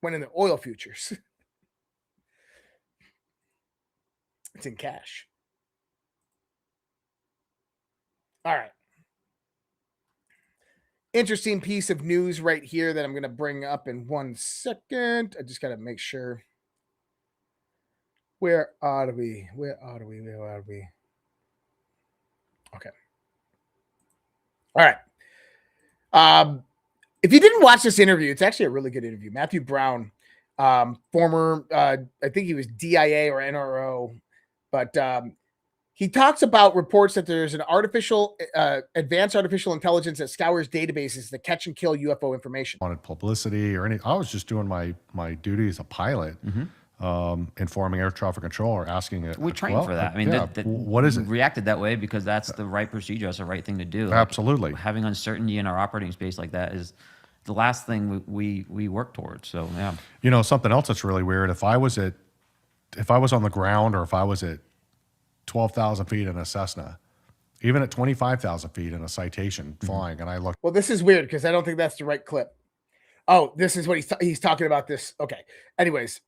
Went in the oil futures. It's in cash. All right. Interesting piece of news right here that I'm going to bring up in 1 second. I just got to make sure. Where are we? Where are we? Where are we? Okay. All right. If you didn't watch this interview, it's actually a really good interview. Matthew Brown, former, I think he was DIA or NRO, but he talks about reports that there's an advanced artificial intelligence that scours databases to catch and kill UFO information. Wanted publicity or anything. I was just doing my duty as a pilot, informing air traffic control or asking it. We trained for that. I mean, what is it? Reacted that way because that's the right procedure. That's the right thing to do. Absolutely. Like, having uncertainty in our operating space like that is the last thing we work towards. So yeah. You know, something else that's really weird. If I was on the ground or if I was at 12,000 feet in a Cessna, even at 25,000 feet in a Citation flying, and I look. Well, this is weird because I don't think that's the right clip. Oh, this is what he's talking about this. Okay. Anyways,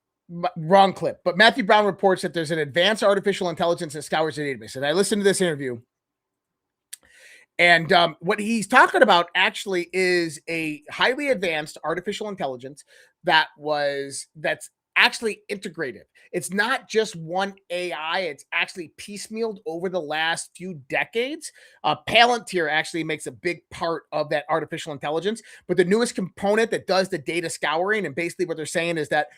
wrong clip. But Matthew Brown reports that there's an advanced artificial intelligence that scours the database. And I listened to this interview. And what he's talking about actually is a highly advanced artificial intelligence that's actually integrated. It's not just one AI. It's actually piecemealed over the last few decades. Palantir actually makes a big part of that artificial intelligence. But the newest component that does the data scouring, and basically what they're saying is that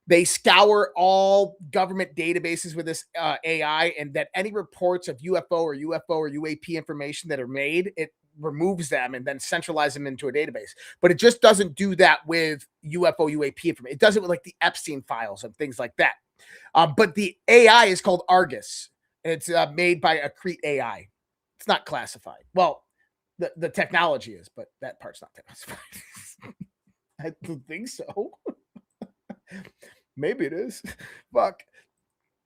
they scour all government databases with this AI, and that any reports of UFO or UAP information that are made, it removes them and then centralizes them into a database. But it just doesn't do that with UFO, UAP information. It does it with like the Epstein files and things like that. But the AI is called Argus, and it's made by Accrete AI. It's not classified. Well, the technology is, but that part's not classified. I don't think so. Maybe it is. Fuck.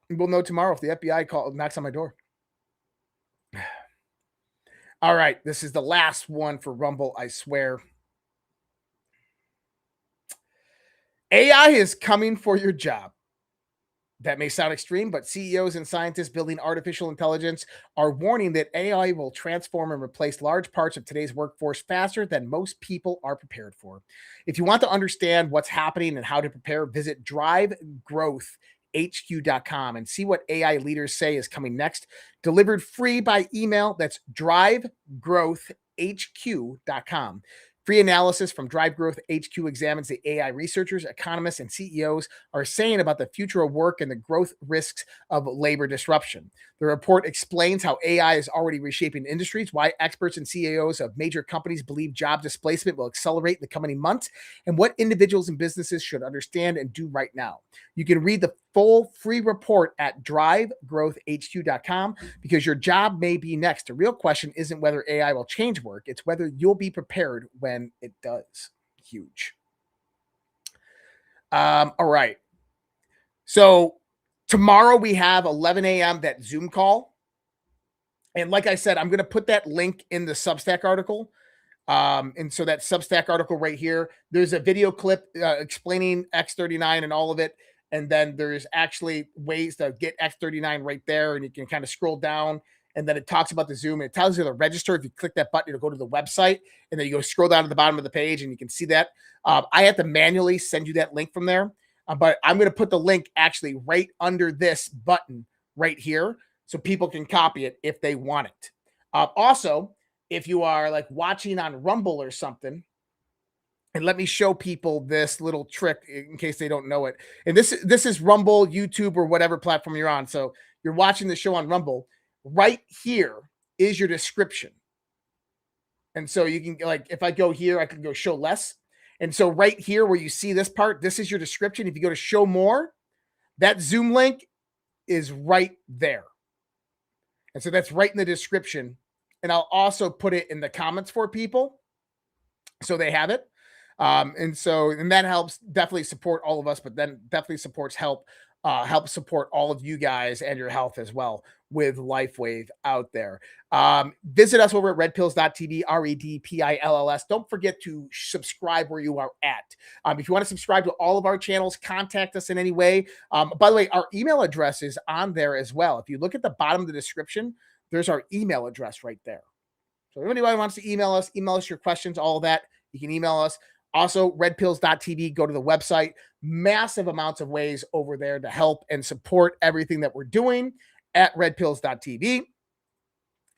We'll know tomorrow if the FBI knocks on my door. All right. This is the last one for Rumble, I swear. AI is coming for your job. That may sound extreme, but CEOs and scientists building artificial intelligence are warning that AI will transform and replace large parts of today's workforce faster than most people are prepared for. If you want to understand what's happening and how to prepare, visit drivegrowthhq.com and see what AI leaders say is coming next. Delivered free by email. That's drivegrowthhq.com. Free analysis from Drive Growth HQ examines the AI researchers, economists, and CEOs are saying about the future of work and the growth risks of labor disruption. The report explains how AI is already reshaping industries, why experts and CEOs of major companies believe job displacement will accelerate in the coming months, and what individuals and businesses should understand and do right now. You can read the full free report at drivegrowthhq.com because your job may be next. The real question isn't whether AI will change work, it's whether you'll be prepared when it does. Huge. All right. So tomorrow we have 11 a.m. that Zoom call. And like I said, I'm going to put that link in the Substack article. And so that Substack article right here, there's a video clip explaining X39 and all of it. And then there's actually ways to get X39 right there. And you can kind of scroll down. And then it talks about the Zoom. And it tells you to register. If you click that button, it'll go to the website. And then you go scroll down to the bottom of the page and you can see that. I have to manually send you that link from there. But I'm going to put the link actually right under this button right here so people can copy it if they want it. Also, if you are like watching on Rumble or something, And let me show people this little trick in case they don't know it. And this is Rumble, YouTube, or whatever platform you're on. So you're watching the show on Rumble. Right here is your description. And so you can, like, if I go here, I can go show less. And so right here where you see this part, this is your description. If you go to show more, that Zoom link is right there. And so that's right in the description. And I'll also put it in the comments for people so they have it. And that helps definitely support all of us, but then definitely help support all of you guys and your health as well with Lifewave out there. Visit us over at redpills.tv, REDPILLS. Don't forget to subscribe where you are at. If you want to subscribe to all of our channels, contact us in any way. By the way, our email address is on there as well. If you look at the bottom of the description, there's our email address right there. So if anybody wants to email us your questions, all of that, you can email us. Also, redpills.tv, go to the website. Massive amounts of ways over there to help and support everything that we're doing at redpills.tv.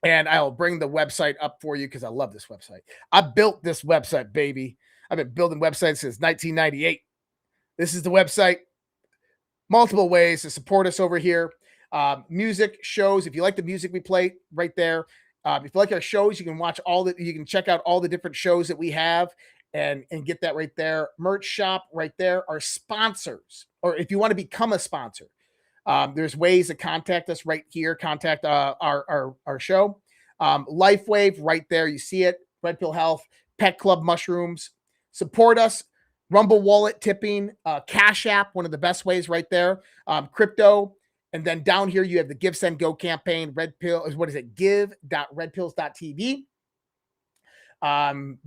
And I'll bring the website up for you because I love this website. I built this website, baby. I've been building websites since 1998. This is the website. Multiple ways to support us over here. Music, shows. If you like the music we play, right there. If you like our shows, you can check out all the different shows that we have. And get that right there. Merch shop right there. Our sponsors, or if you want to become a sponsor, there's ways to contact us right here. Contact our show. Lifewave right there. You see it. Red Pill Health, Pet Club Mushrooms. Support us. Rumble Wallet tipping. Cash App, one of the best ways right there. Crypto. And then down here you have the Give, Send, Go campaign. Red Pill is, what is it? Give.redpills.tv.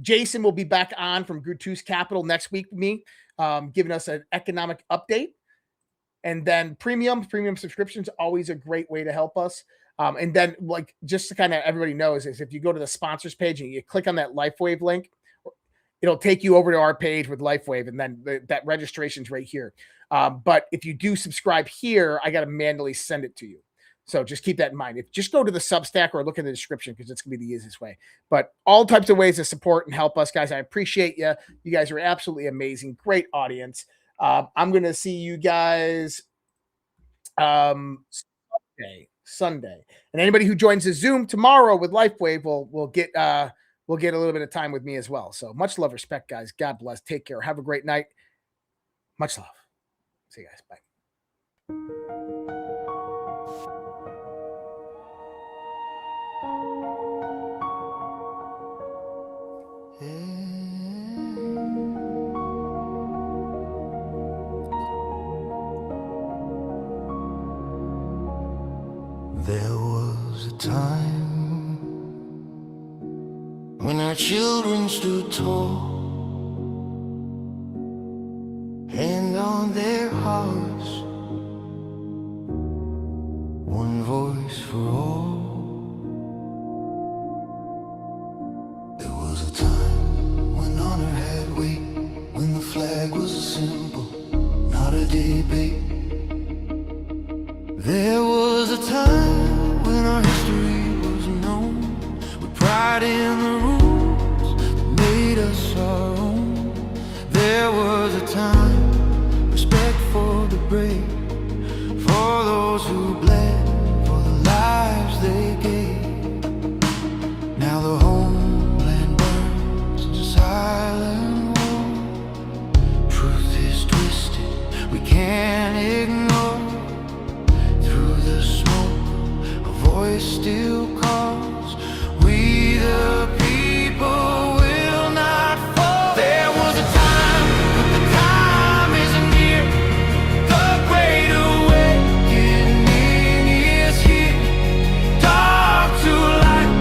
Jason will be back on from Gratus Capital next week with me, giving us an economic update. And then premium subscriptions, always a great way to help us. And then, like, just to kind of everybody knows, is if you go to the sponsors page and you click on that Lifewave link, it'll take you over to our page with Lifewave, and then that registration's right here. But if you do subscribe here, I got to manually send it to you. So just keep that in mind. Just go to the Substack or look in the description because it's going to be the easiest way. But all types of ways to support and help us, guys. I appreciate you. You guys are absolutely amazing. Great audience. I'm going to see you guys Sunday. And anybody who joins the Zoom tomorrow with Lifewave will get a little bit of time with me as well. So much love, respect, guys. God bless. Take care. Have a great night. Much love. See you guys. Bye. There was a time when our children stood tall, hand on their hearts, one voice for all. There was a time when honor had weight, when the flag was a symbol, not a debate. There was a time when our history was known, with pride in the rules that made us our own. There was a time, respect for the brave, for those who bled, for the lives they gave. Now the homeland burns to silent war. Truth is twisted, we can't ignore. Voice still calls, we the people will not fall. There was a time, but the time isn't near. The great awakening is here. Dark to light,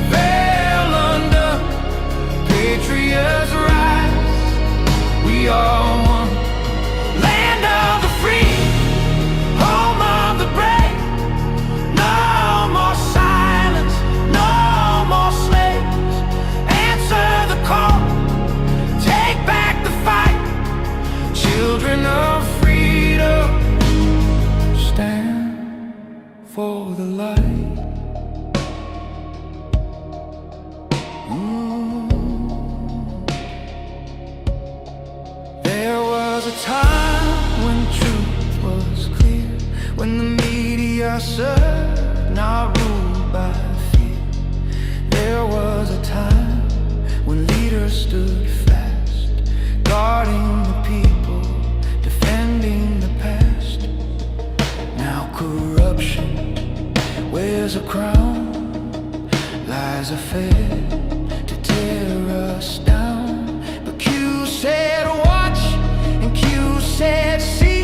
veil under, patriots rise. We are one, land of the free. when the media served, not ruled by fear. There was a time when leaders stood fast, guarding the people, defending the past. Now corruption wears a crown, lies are fed to tear us down. But Q said watch, and Q said see.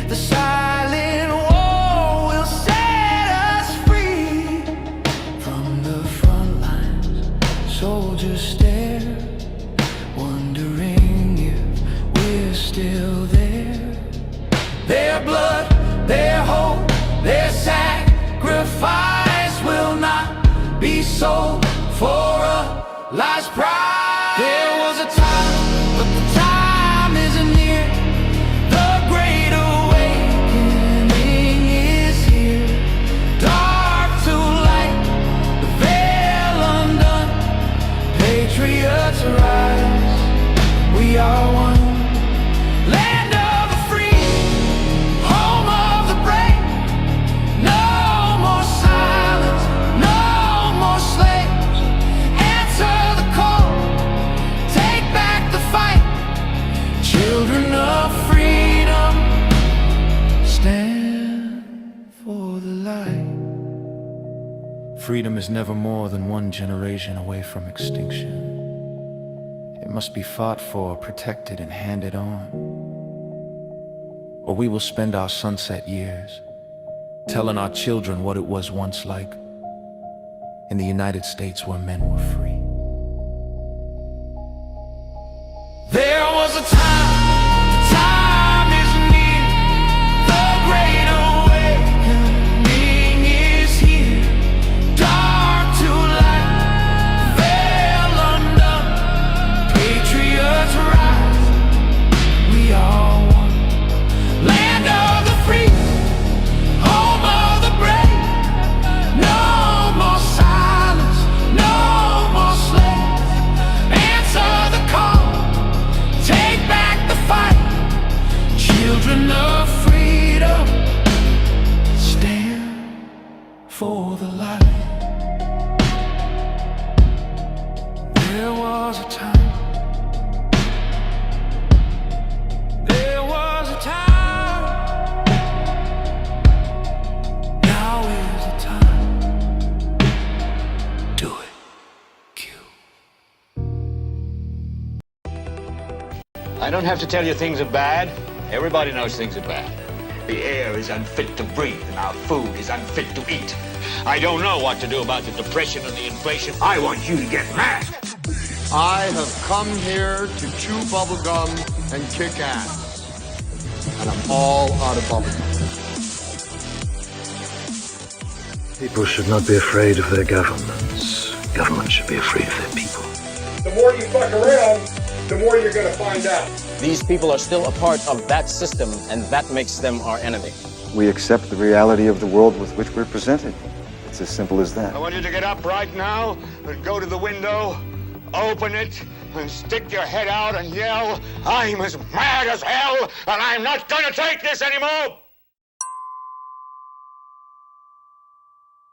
The silent war will set us free. From the front lines, soldiers stare, wondering if we're still there. Their blood, their hope, their sacrifice will not be sold for a last price. There was a time, but the time isn't near. The great awakening is here. Dark to light, the veil undone. Patriots rise, we are one. Land of the free, home of the brave. No more silence, no more slaves. Answer the call, take back the fight. Children of freedom, stand for the light. Freedom is never more than one generation away from extinction. It must be fought for, protected, and handed on. Or we will spend our sunset years telling our children what it was once like in the United States where men were free. There was a time, the time is near. The great awakening is here. Dark to light, veil undone. Patriots rise, we are one. Land of the free, home of the brave. No more silence, no more slaves. Answer the call, take back the fight. Children of freedom, stand for the light. There was a time. There was a time. Now is the time. Do it. I don't have to tell you things are bad. Everybody knows things are bad. The air is unfit to breathe, and our food is unfit to eat. I don't know what to do about the depression and the inflation. I want you to get mad. I have come here to chew bubblegum and kick ass. And I'm all out of bubblegum. People should not be afraid of their governments. Governments should be afraid of their people. The more you fuck around, the more you're going to find out. These people are still a part of that system, and that makes them our enemy. We accept the reality of the world with which we're presented. It's as simple as that. I want you to get up right now and go to the window, open it, and stick your head out and yell, I'm as mad as hell, and I'm not going to take this anymore!